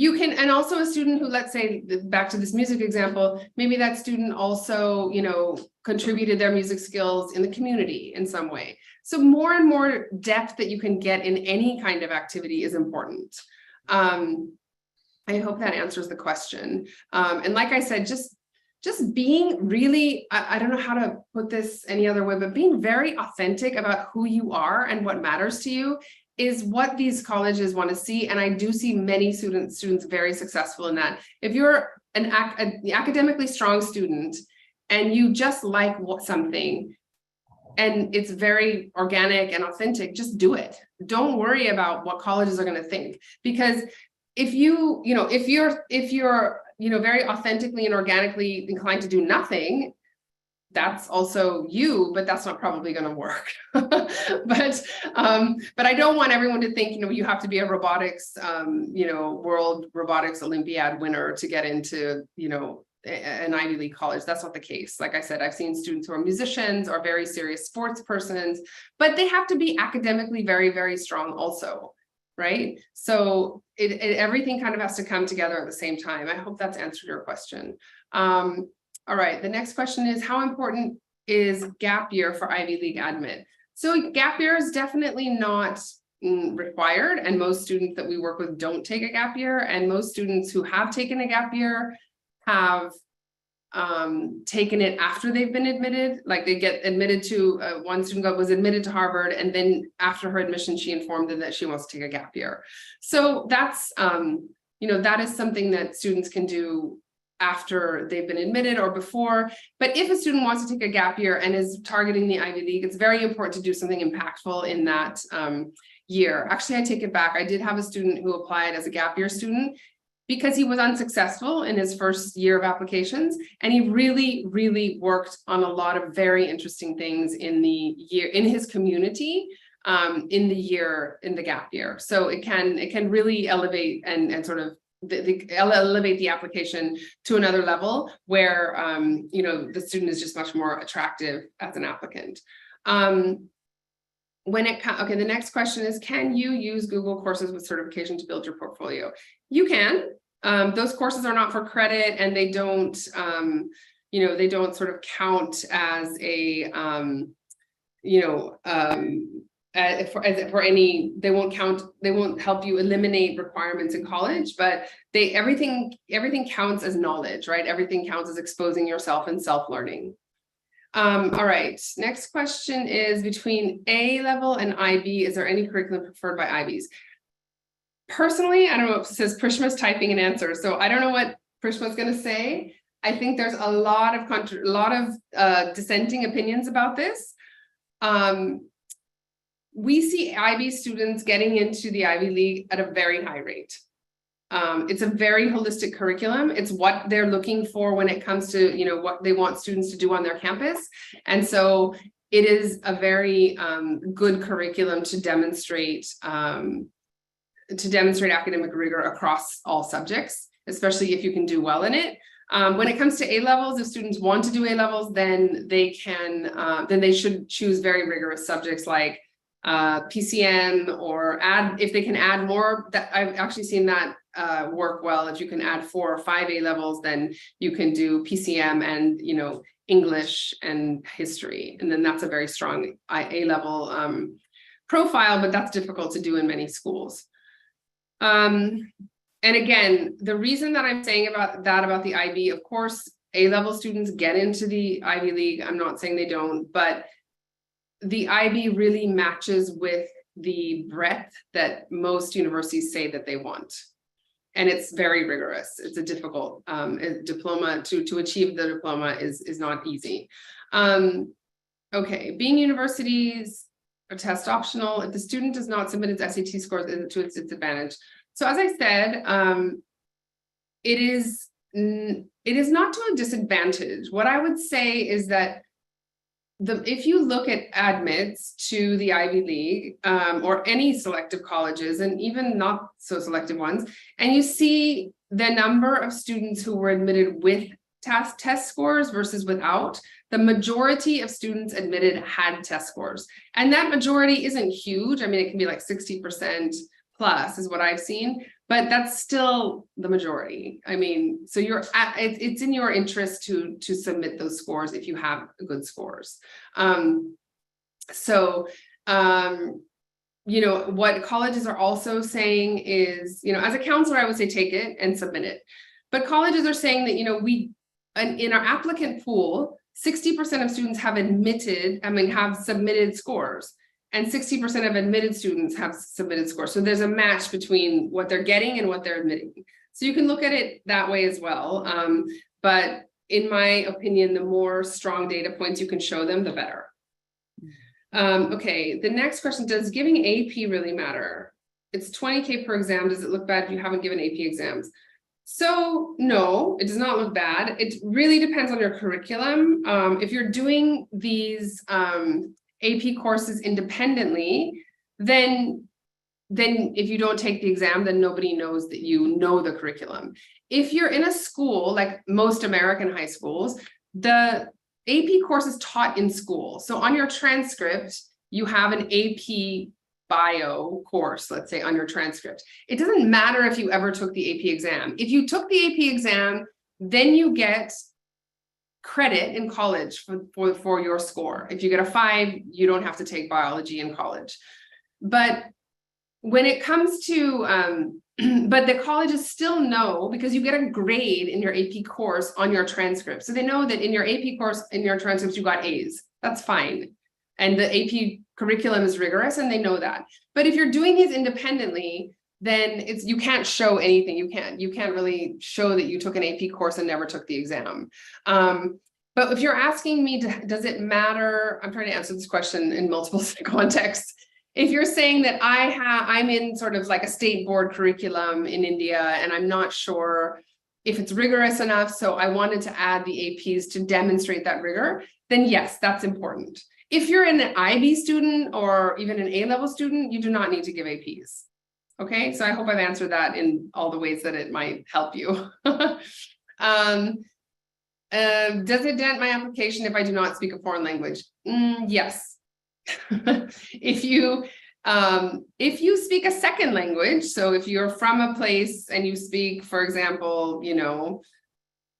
You can, and also a student who, let's say, back to this music example, maybe that student also, contributed their music skills in the community in some way. So more and more depth that you can get in any kind of activity is important. I hope that answers the question. And like I said, just being really, I don't know how to put this any other way, but being very authentic about who you are and what matters to you is what these colleges want to see. And I do see many students very successful in that. If you're an academically strong student and you just like something and it's very organic and authentic, just do it. Don't worry about what colleges are going to think, because if you're very authentically and organically inclined to do nothing, that's also you, but that's not probably going to work. But I don't want everyone to think, you have to be a robotics, world robotics Olympiad winner to get into, an Ivy League college. That's not the case. Like I said, I've seen students who are musicians or very serious sports persons, but they have to be academically very, very strong also, right? So everything kind of has to come together at the same time. I hope that's answered your question. All right, the next question is, how important is gap year for Ivy League admit? So gap year is definitely not required, and most students that we work with don't take a gap year, and most students who have taken a gap year have taken it after they've been admitted. Like they get admitted to, one student was admitted to Harvard, and then after her admission, she informed them that she wants to take a gap year. So that's, that is something that students can do after they've been admitted or before. But if a student wants to take a gap year and is targeting the Ivy League, it's very important to do something impactful in that year. Actually, I take it back. I did have a student who applied as a gap year student because he was unsuccessful in his first year of applications. And he really, really worked on a lot of very interesting things in the year, in his community, in the gap year. So it can really elevate and sort of elevate the application to another level where, the student is just much more attractive as an applicant. The next question is, can you use Google courses with certification to build your portfolio? You can. Those courses are not for credit, and they don't, they don't sort of count as a, for any, they won't help you eliminate requirements in college, but everything counts as knowledge, right? Everything counts as exposing yourself and self-learning. All right, next question is, between A level and IB, is there any curriculum preferred by IBs? Personally, I don't know, it says Prishma's typing an answer, so I don't know what Prishma's going to say. I think there's a lot of dissenting opinions about this. We see IB students getting into the Ivy League at a very high rate. It's a very holistic curriculum. It's what they're looking for when it comes to, what they want students to do on their campus. And so it is a very good curriculum to demonstrate academic rigor across all subjects, especially if you can do well in it. When it comes to A levels, if students want to do A levels, then they should choose very rigorous subjects like PCM, or if they can add more. That I've actually seen that work well. If you can add 4 or 5 A levels, then you can do PCM and English and history, and then that's a very strong A level profile. But that's difficult to do in many schools. And again, the reason that I'm saying about the IB, of course, A level students get into the Ivy League. I'm not saying they don't, but the IB really matches with the breadth that most universities say that they want. And it's very rigorous. It's a difficult diploma. To achieve the diploma is not easy. Okay, being universities are test optional. If the student does not submit its SAT scores, is it to its disadvantage? So as I said, it is not to a disadvantage. What I would say is that if you look at admits to the Ivy League, or any selective colleges, and even not so selective ones, and you see the number of students who were admitted with test scores versus without, the majority of students admitted had test scores. And that majority isn't huge. I mean, it can be like 60% plus is what I've seen, but that's still the majority. I mean, so it's in your interest to submit those scores if you have good scores. You know, what colleges are also saying is, you know, as a counselor, I would say take it and submit it. But colleges are saying that, you know, in our applicant pool, 60% of students have have submitted scores, and 60% of admitted students have submitted scores. So there's a match between what they're getting and what they're admitting. So you can look at it that way as well. But in my opinion, the more strong data points you can show them, the better. Okay, the next question, does giving AP really matter? It's 20K per exam. Does it look bad if you haven't given AP exams? So no, it does not look bad. It really depends on your curriculum. If you're doing these AP courses independently, then if you don't take the exam, then nobody knows that you know the curriculum. If you're in a school, like most American high schools, the AP course is taught in school. So on your transcript, you have an AP bio course, let's say, on your transcript. It doesn't matter if you ever took the AP exam. If you took the AP exam, then you get credit in college for your score. If you get a 5, you don't have to take biology in college. But when it comes to, but the colleges still know, because you get a grade in your AP course on your transcript. So they know that in your AP course, in your transcripts, you got A's. That's fine. And the AP curriculum is rigorous, and they know that. But if you're doing these independently, then you can't show anything. You can't really show that you took an AP course and never took the exam. But if you're asking me, does it matter? I'm trying to answer this question in multiple contexts. If you're saying that I'm in sort of like a state board curriculum in India, and I'm not sure if it's rigorous enough, so I wanted to add the APs to demonstrate that rigor, then yes, that's important. If you're an IB student or even an A-level student, you do not need to give APs. Okay, so I hope I've answered that in all the ways that it might help you. Does it dent my application if I do not speak a foreign language? Yes. If you speak a second language, so if you're from a place and you speak, for example, you know,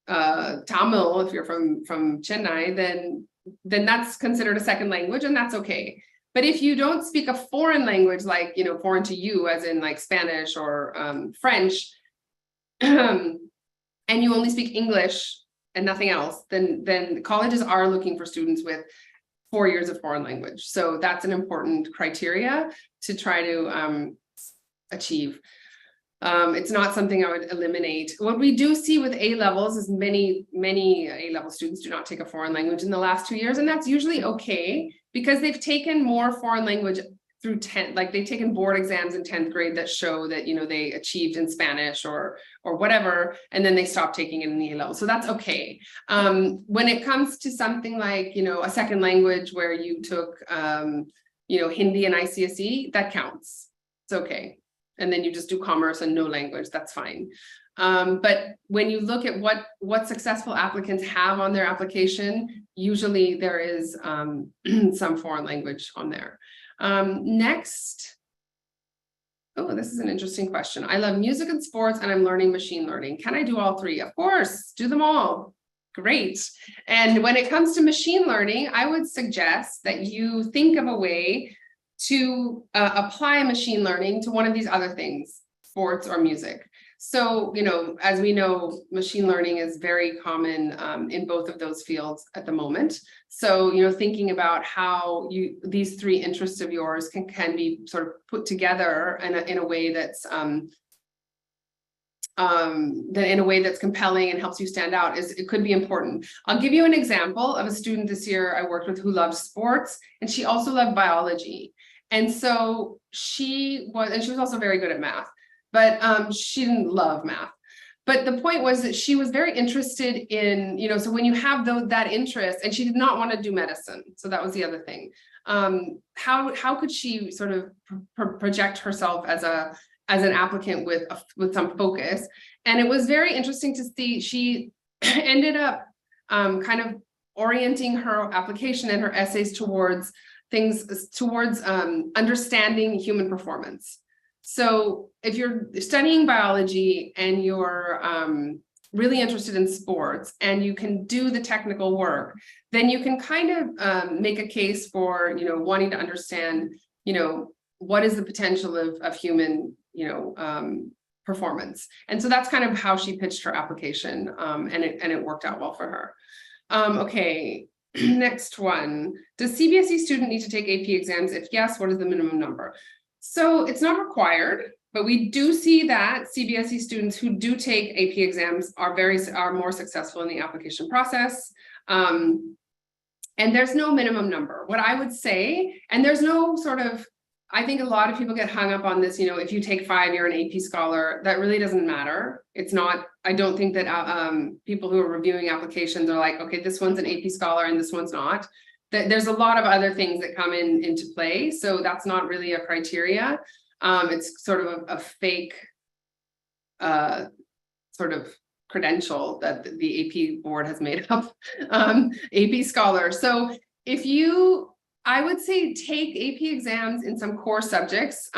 Tamil, if you're from Chennai, then that's considered a second language, and that's okay. But if you don't speak a foreign language, like, you know, foreign to you, as in like Spanish or French, and you only speak English and nothing else, then colleges are looking for students with 4 years of foreign language. So that's an important criteria to try to achieve. It's not something I would eliminate. What we do see with A-levels is many A-level students do not take a foreign language in the last 2 years, and that's usually okay, because they've taken more foreign language through 10th, like they've taken board exams in 10th grade that show that, you know, they achieved in Spanish or whatever, and then they stopped taking it in the A-level. So that's okay. When it comes to something like, you know, a second language where you took, you know, Hindi and ICSE, that counts. It's okay. And then you just do commerce and no language, that's fine. But when you look at what successful applicants have on their application, usually there is some foreign language on there. Next. Oh, this is an interesting question. I love music and sports, and I'm learning machine learning. Can I do all 3? Of course, do them all. Great. And when it comes to machine learning, I would suggest that you think of a way to apply machine learning to one of these other things, sports or music. So, you know, as we know, machine learning is very common in both of those fields at the moment. So, you know, thinking about how these 3 interests of yours can be sort of put together in a way that's compelling and helps you stand out it could be important. I'll give you an example of a student this year I worked with who loved sports, and she also loved biology. And so she was also very good at math, but she didn't love math. But the point was that she was very interested in, you know, so when you have that interest, and she did not want to do medicine. So that was the other thing. How could she sort of project herself as an applicant with some focus? And it was very interesting to see. She ended up kind of orienting her application and her essays towards understanding human performance. So if you're studying biology and you're really interested in sports and you can do the technical work, then you can kind of make a case for, wanting to understand, what is the potential of human, performance. And so that's kind of how she pitched her application, and it worked out well for her. Okay, next one. Does CBSE student need to take AP exams? If yes, what is the minimum number? So it's not required, but we do see that CBSE students who do take AP exams are more successful in the application process. And there's no minimum number. What I would say, and there's no sort of, I think a lot of people get hung up on this, if you take 5, you're an AP scholar. That really doesn't matter. It's not, I don't think that people who are reviewing applications are like, okay, this one's an AP scholar and this one's not. There's a lot of other things that come into play. So that's not really a criteria. It's sort of a fake sort of credential that the AP board has made up, AP scholar. So I would say take AP exams in some core subjects,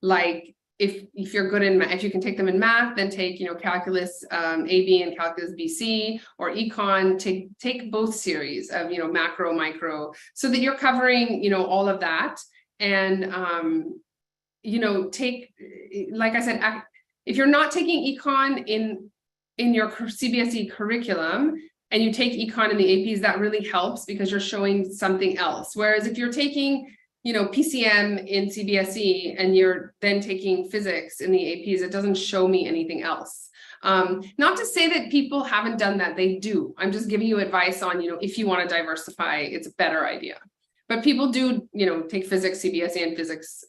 like if you're good in, if you can take them in math, then take, calculus AB and calculus BC, or econ, take both series of, macro, micro, so that you're covering, all of that. And, take, like I said, if you're not taking econ in your CBSE curriculum, and you take econ in the APs, that really helps because you're showing something else. Whereas if you're taking, PCM in CBSE and you're then taking physics in the APs, it doesn't show me anything else. Not to say that people haven't done that, they do. I'm just giving you advice on, if you want to diversify, it's a better idea. But people do, take physics, CBSE, and physics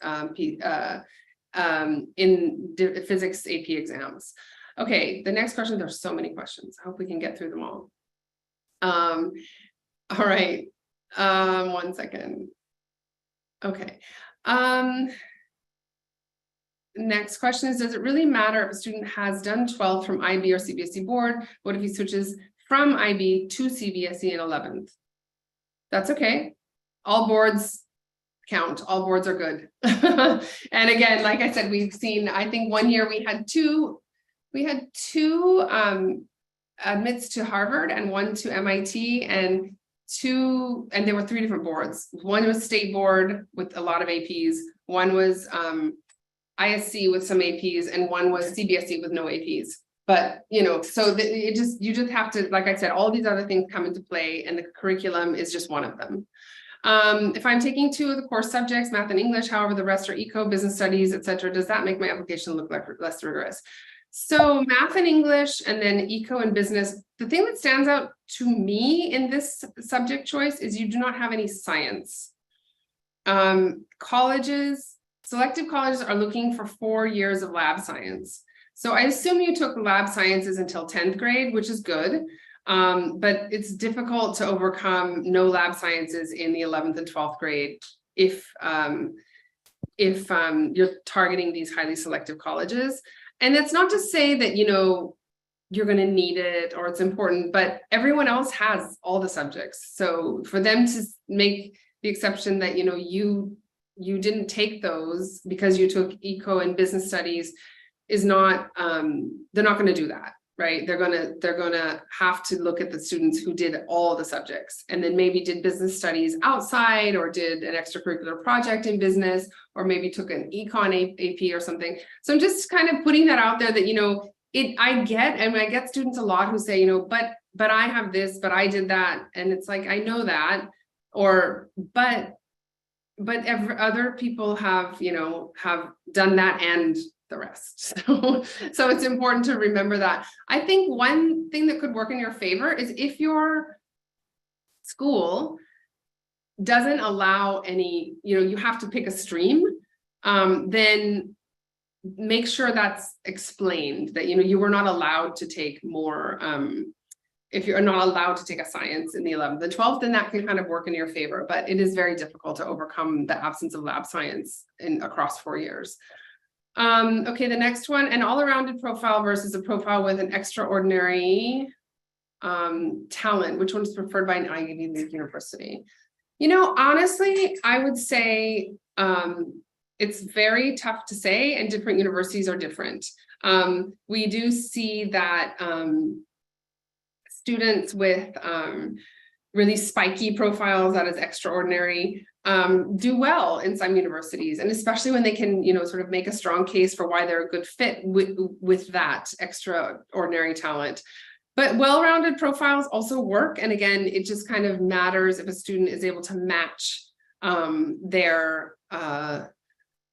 in physics AP exams. Okay, the next question, there's so many questions. I hope we can get through them all. All right, 1 second. Okay. Next question is, does it really matter if a student has done 12th from IB or CBSE board? What if he switches from IB to CBSE in 11th? That's okay. All boards count. All boards are good. And again, like I said, we've seen, I think one year we had two admits to Harvard and one to MIT, and there were 3 different boards. One was state board with a lot of APs, one was ISC with some APs, and one was CBSE with no APs. But so you just have to, like I said, all these other things come into play, and the curriculum is just one of them. If I'm taking 2 of the core subjects, math and English, however, the rest are eco, business studies, etc., does that make my application look like less rigorous? So math and English, and then eco and business. The thing that stands out to me in this subject choice is you do not have any science. Selective colleges are looking for 4 years of lab science. So I assume you took lab sciences until 10th grade, which is good. But it's difficult to overcome no lab sciences in the 11th and 12th grade if you're targeting these highly selective colleges. And that's not to say that, you're going to need it or it's important, but everyone else has all the subjects. So for them to make the exception that, you didn't take those because you took eco and business studies is not, they're not going to do that, right? They're gonna have to look at the students who did all the subjects and then maybe did business studies outside or did an extracurricular project in business, or maybe took an econ AP or something. So I'm just kind of putting that out there that, I get students a lot who say, but I have this, but I did that. And it's like, I know that, but other people have done that and the rest. So it's important to remember that. I think one thing that could work in your favor is if your school doesn't allow any, you have to pick a stream, then make sure that's explained that, you were not allowed to take more, if you're not allowed to take a science in the 11th and 12th, then that can kind of work in your favor, but it is very difficult to overcome the absence of lab science across 4 years. Okay, the next one, an all-arounded profile versus a profile with an extraordinary talent. Which one is preferred by an Ivy League university? Honestly, I would say it's very tough to say, and different universities are different. We do see that students with really spiky profiles, that is extraordinary, do well in some universities, and especially when they can, sort of make a strong case for why they're a good fit with that extraordinary talent. But well-rounded profiles also work, and again, it just kind of matters if a student is able to match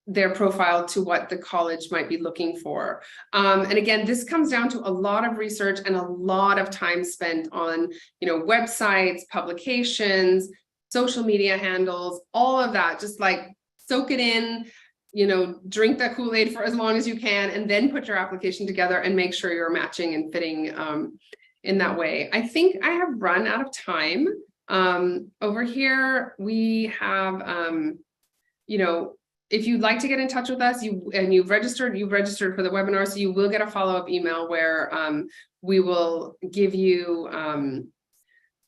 their profile to what the college might be looking for. And again, this comes down to a lot of research and a lot of time spent on, websites, publications, social media handles, all of that. Just like soak it in, drink that Kool-Aid for as long as you can, and then put your application together and make sure you're matching and fitting in that way. I think I have run out of time. Over here, we have, if you'd like to get in touch with us, you've registered for the webinar, so you will get a follow-up email where we will give you an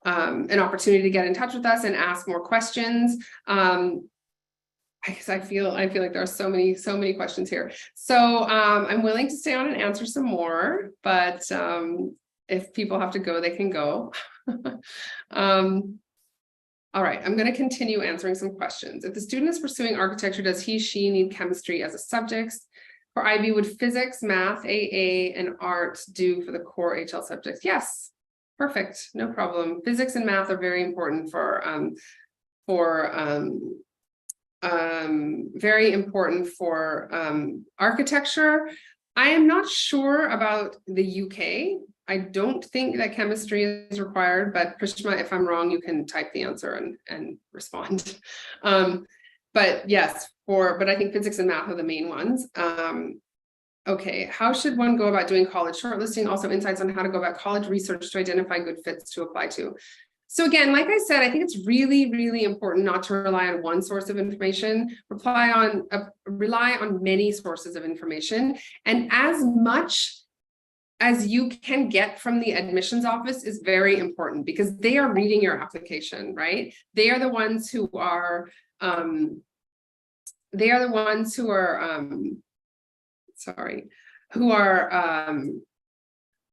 opportunity to get in touch with us and ask more questions. Because I feel like there are so many questions here. So I'm willing to stay on and answer some more, but if people have to go, they can go. All right, I'm going to continue answering some questions. If the student is pursuing architecture, does she need chemistry as a subject? For IB, would physics, math, AA, and art do for the core HL subjects? Yes, perfect, no problem. Physics and math are very important very important for architecture. I am not sure about the UK. I don't think that chemistry is required, but Prishma, if I'm wrong, you can type the answer and respond. But yes, but I think physics and math are the main ones. Okay, how should one go about doing college shortlisting? Also insights on how to go about college research to identify good fits to apply to. So again, like I said, I think it's really, really important not to rely on one source of information, rely on many sources of information, and as much as you can get from the admissions office is very important, because they are reading your application, right? They are the ones who are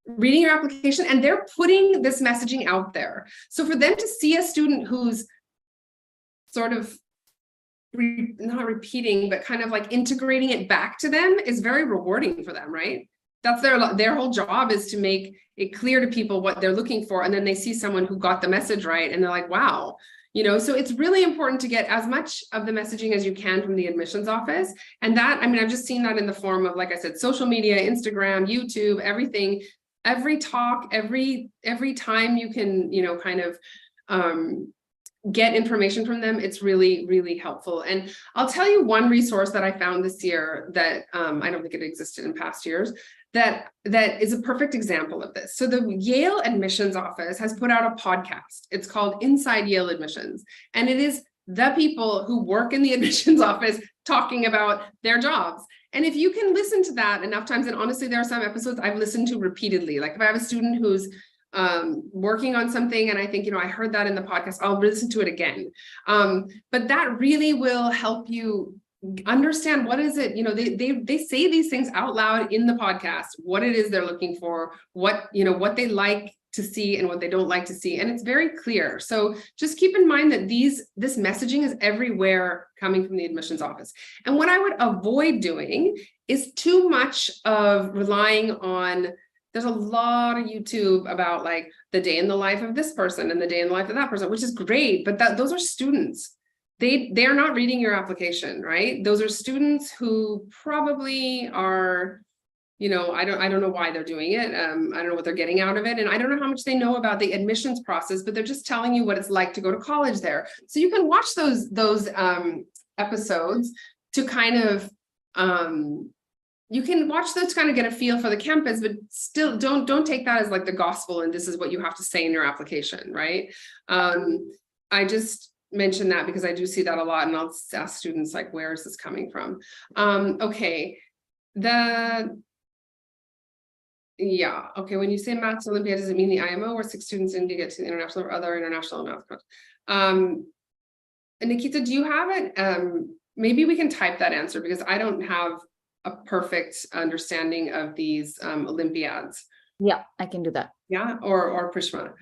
reading your application, and they're putting this messaging out there. So for them to see a student who's sort of not repeating, but kind of like integrating it back to them is very rewarding for them, right? That's their whole job, is to make it clear to people what they're looking for. And then they see someone who got the message right, and they're like, wow, so it's really important to get as much of the messaging as you can from the admissions office. And that, I mean, I've just seen that in the form of, like I said, social media, Instagram, YouTube, everything, every talk, every time you can, kind of get information from them, it's really, really helpful. And I'll tell you one resource that I found this year that I don't think it existed in past years, that is a perfect example of this. So the Yale admissions office has put out a podcast. It's called Inside Yale Admissions. And it is the people who work in the admissions office talking about their jobs. And if you can listen to that enough times, and honestly, there are some episodes I've listened to repeatedly. Like if I have a student who's working on something and I think, I heard that in the podcast, I'll listen to it again. But that really will help you understand what is it, they say these things out loud in the podcast, what it is they're looking for, what they like to see and what they don't like to see. And it's very clear. So just keep in mind that this messaging is everywhere coming from the admissions office. And what I would avoid doing is too much of relying on, there's a lot of YouTube about like the day in the life of this person and the day in the life of that person, which is great, but those are students. They're not reading your application, right? Those are students who probably are, I don't know why they're doing it. I don't know what they're getting out of it. And I don't know how much they know about the admissions process, but they're just telling you what it's like to go to college there. So you can watch those episodes to kind of, you can watch those to kind of get a feel for the campus, but still don't take that as like the gospel and this is what you have to say in your application, right? I just mention that because I do see that a lot, and I'll ask students like, where is this coming from? Okay, when you say Maths Olympiad, does it mean the IMO or 6 students in to get to the international or other international math? And Nikita, do you have it? maybe we can type that answer because I don't have a perfect understanding of these Olympiads. Yeah, I can do that. Yeah, or Prishma.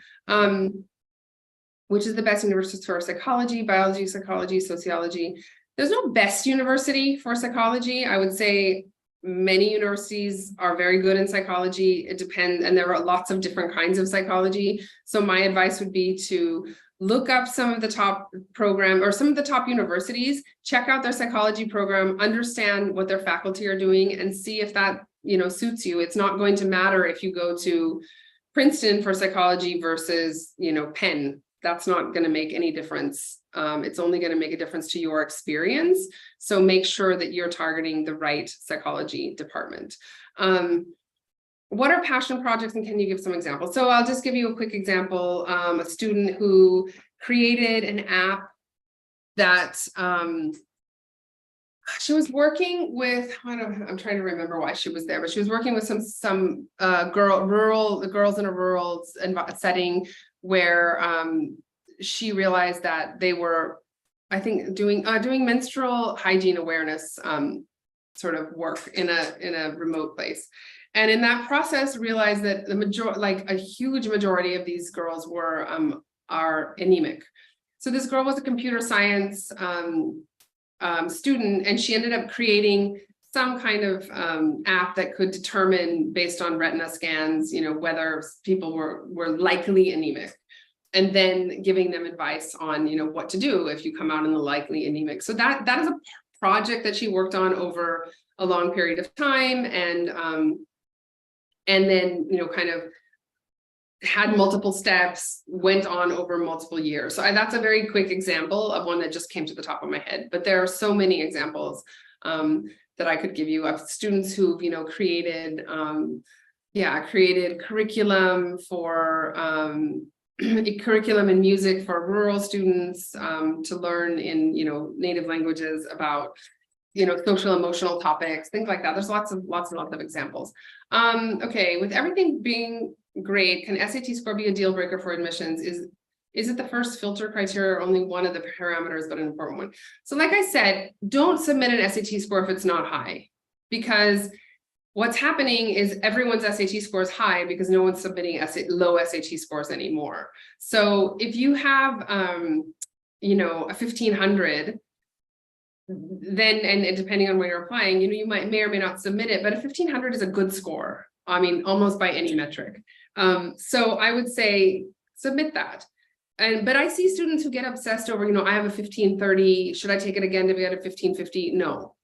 Which is the best university for psychology, biology, psychology, sociology? There's no best university for psychology. I would say many universities are very good in psychology. It depends, and there are lots of different kinds of psychology. So my advice would be to look up some of the top program or some of the top universities, check out their psychology program, understand what their faculty are doing, and see if that, you know, suits you. It's not going to matter if you go to Princeton for psychology versus, you know, Penn. That's not going to make any difference. It's only going to make a difference to your experience. So make sure that you're targeting the right psychology department. What are passion projects, and can you give some examples? So I'll just give you a quick example. A student who created an app that she was working with, I'm trying to remember why she was there, but she was working with some girls in a rural setting where she realized that they were, I think, doing menstrual hygiene awareness sort of work in a remote place. And in that process, realized that a huge majority of these girls are anemic. So this girl was a computer science student, and she ended up creating some kind of app that could determine, based on retina scans, you know, whether people were likely anemic, and then giving them advice on, you know, what to do if you come out in the likely anemic. So that is a project that she worked on over a long period of time, and then, you know, kind of had multiple steps, went on over multiple years. So that's a very quick example of one that just came to the top of my head, but there are so many examples that I could give you of students who've, you know, created curriculum for curriculum in music for rural students to learn in, you know, native languages about, you know, social emotional topics, things like that. There's lots and lots of examples. Okay, with everything being great, can SAT score be a deal breaker for admissions? Is it the first filter criteria or only one of the parameters, but an important one? So like I said, don't submit an SAT score if it's not high, because what's happening is everyone's SAT score is high because no one's submitting low SAT scores anymore. So if you have, you know, a 1500, then, and depending on where you're applying, you know, you may or may not submit it, but a 1500 is a good score. I mean, almost by any metric. So I would say submit that. But I see students who get obsessed over, you know, I have a 1530, should I take it again to get a 1550? No.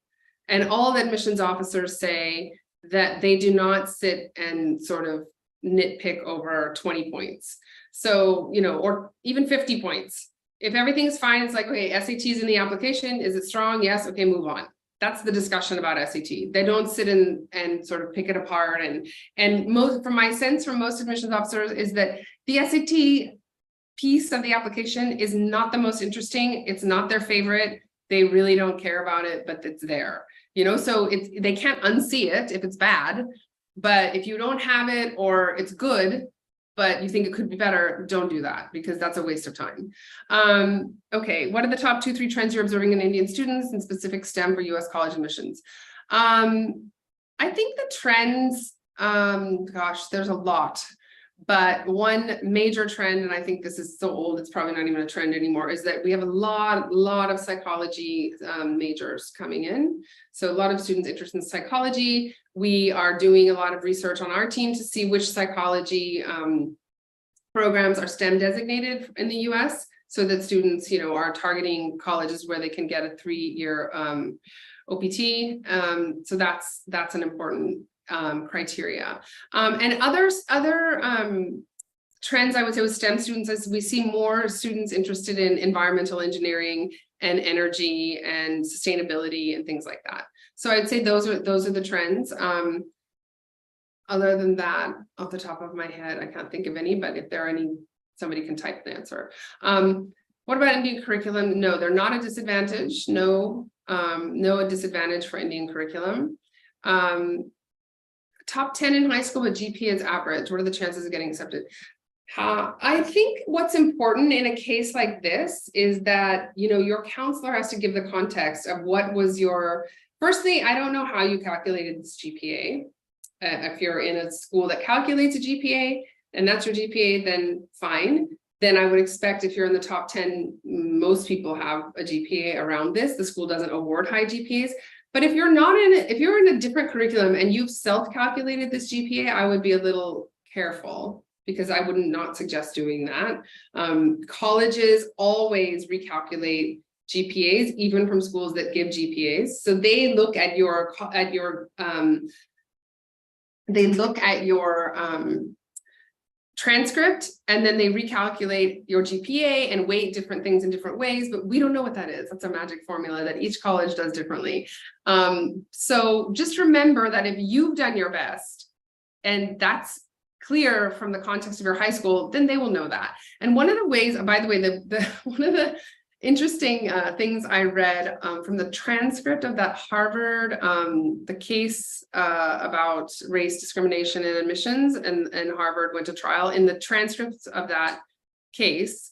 And all the admissions officers say that they do not sit and sort of nitpick over 20 points. So, you know, or even 50 points. If everything's fine, it's like, okay, SAT's in the application. Is it strong? Yes. Okay, move on. That's the discussion about SAT. They don't sit in and sort of pick it apart. And most, from my sense from most admissions officers, is that the SAT piece of the application is not the most interesting. It's not their favorite. They really don't care about it, but it's there. You know, so they can't unsee it if it's bad. But if you don't have it or it's good, but you think it could be better, don't do that, because that's a waste of time. Okay, what are the top 2-3 trends you're observing in Indian students in specific STEM for US college admissions? I think the trends, gosh, there's a lot, but one major trend, and I think this is so old, it's probably not even a trend anymore, is that we have a lot of psychology majors coming in. So a lot of students interested in psychology. We are doing a lot of research on our team to see which psychology programs are STEM designated in the US, so that students, you know, are targeting colleges where they can get a 3-year OPT. So that's an important criteria. And other trends I would say with STEM students is we see more students interested in environmental engineering and energy and sustainability and things like that. So I'd say those are the trends. Other than that, off the top of my head, I can't think of any, but if there are any, somebody can type the answer. What about Indian curriculum? No, they're not a disadvantage. No, a disadvantage for Indian curriculum. Top 10 in high school, but GPA is average. What are the chances of getting accepted? I think what's important in a case like this is that, your counselor has to give the context of what was firstly, I don't know how you calculated this GPA. If you're in a school that calculates a GPA and that's your GPA, then fine. Then I would expect if you're in the top 10, most people have a GPA around this. The school doesn't award high GPAs. But if you're if you're in a different curriculum and you've self-calculated this GPA, I would be a little careful, because I would not suggest doing that. Colleges always recalculate GPAs, even from schools that give GPAs. So they look at your transcript, and then they recalculate your GPA and weight different things in different ways, but we don't know what that is. That's a magic formula that each college does differently. So just remember that if you've done your best, and that's clear from the context of your high school, then they will know that. And one of the ways, by the way, one of the interesting things I read from the transcript of that Harvard, the case about race discrimination in admissions, and Harvard went to trial. In the transcripts of that case,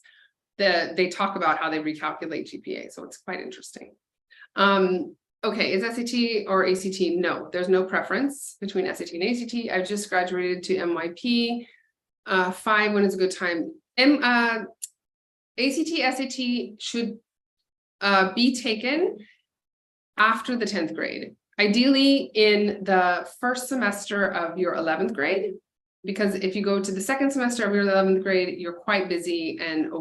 they talk about how they recalculate GPA. So it's quite interesting. Okay, is SAT or ACT? No, there's no preference between SAT and ACT. I just graduated to MYP. 5, when is a good time? ACT, SAT should be taken after the 10th grade, ideally in the first semester of your 11th grade, because if you go to the second semester of your 11th grade, you're quite busy and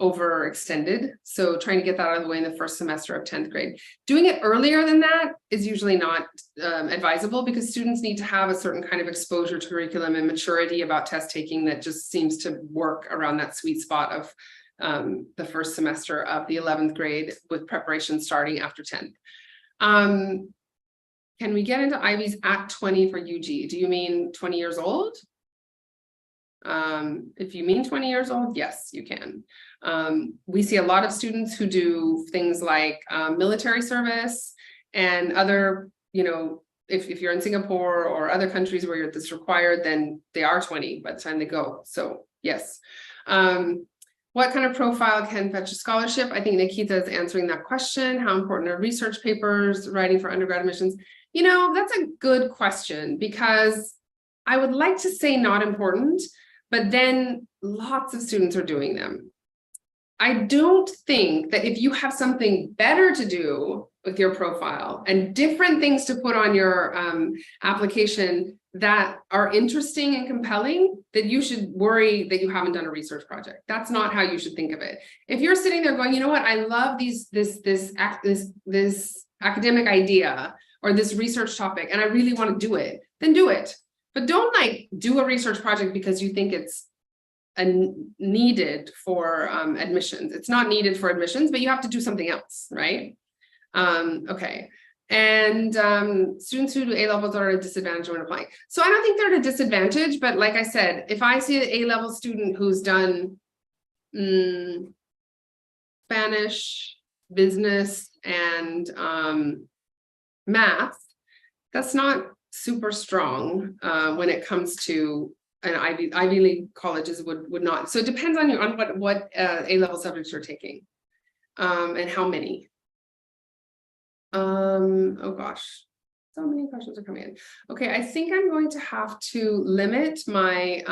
overextended. So trying to get that out of the way in the first semester of 10th grade. Doing it earlier than that is usually not advisable, because students need to have a certain kind of exposure to curriculum and maturity about test taking that just seems to work around that sweet spot of the first semester of the 11th grade, with preparation starting after 10th. Can we get into IVs at 20 for UG? Do you mean 20 years old? If you mean 20 years old, yes, you can. We see a lot of students who do things like military service and other, if you're in Singapore or other countries where this required, then they are 20 by the time they go. So yes. What kind of profile can fetch a scholarship? I think Nikita is answering that question. How important are research papers, writing for undergrad admissions? That's a good question, because I would like to say not important, but then lots of students are doing them. I don't think that if you have something better to do with your profile and different things to put on your application that are interesting and compelling, that you should worry that you haven't done a research project. That's not how you should think of it. If you're sitting there going, you know what, I love this academic idea or this research topic, and I really want to do it, then do it. But don't do a research project because you think it's needed for admissions. It's not needed for admissions, but you have to do something else, right? Okay. And students who do A-levels are at a disadvantage when applying. So I don't think they're at a disadvantage, but like I said, if I see an A-level student who's done Spanish, business, and math, that's not super strong when it comes to an Ivy League colleges would not. So it depends on you, on what A-level subjects you're taking and how many. Oh gosh, so many questions are coming in. Okay, I think I'm going to have to limit my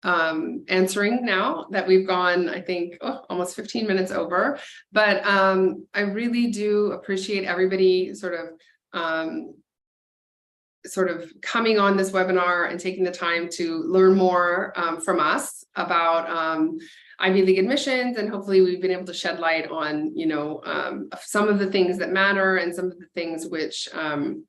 answering now that we've gone, I think, almost 15 minutes over. But I really do appreciate everybody sort of coming on this webinar and taking the time to learn more from us about Ivy League admissions, and hopefully we've been able to shed light on, some of the things that matter and some of the things which don't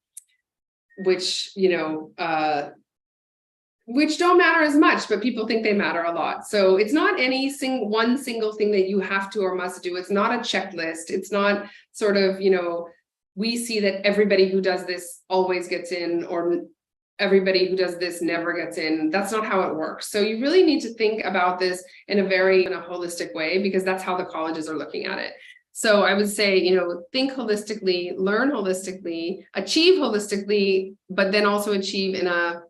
matter as much, but people think they matter a lot. So it's not one single thing that you have to or must do. It's not a checklist. It's not sort of, we see that everybody who does this always gets in, or everybody who does this never gets in. That's not how it works. So you really need to think about this in a holistic way, because that's how the colleges are looking at it. So I would say, think holistically, learn holistically, achieve holistically, but then also achieve in a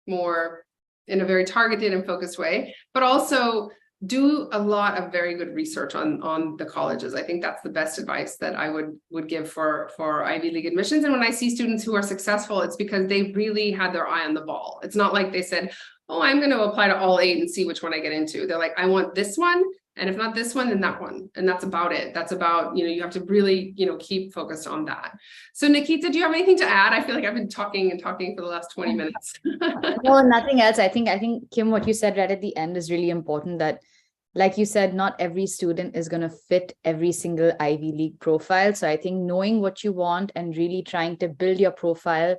more in a very targeted and focused way, but also do a lot of very good research on the colleges. I think that's the best advice that I would give for Ivy League admissions. And when I see students who are successful, it's because they really had their eye on the ball. It's not like they said, oh, I'm going to apply to all 8 and see which one I get into. They're like, I want this one. And if not this one, then that one. And that's about it. That's about, you have to really, keep focused on that. So Nikita, do you have anything to add? I feel like I've been talking and talking for the last 20 minutes. No, nothing else. I think, Kim, what you said right at the end is really important, that, like you said, not every student is going to fit every single Ivy League profile. So I think knowing what you want and really trying to build your profile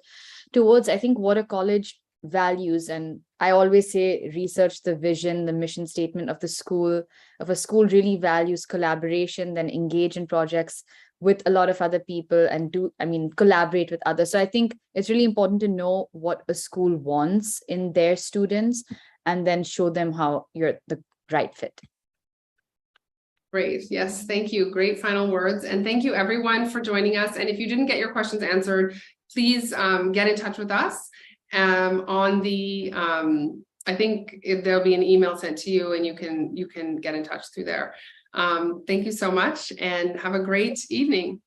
towards, I think, what a college values. And I always say, research the vision, the mission statement of the school. If a school really values collaboration, then engage in projects with a lot of other people and collaborate with others. So I think it's really important to know what a school wants in their students and then show them how you're the right fit. Great. Yes. Thank you. Great final words. And thank you everyone for joining us. And if you didn't get your questions answered, please get in touch with us on the, I think there'll be an email sent to you and you can get in touch through there. Thank you so much and have a great evening.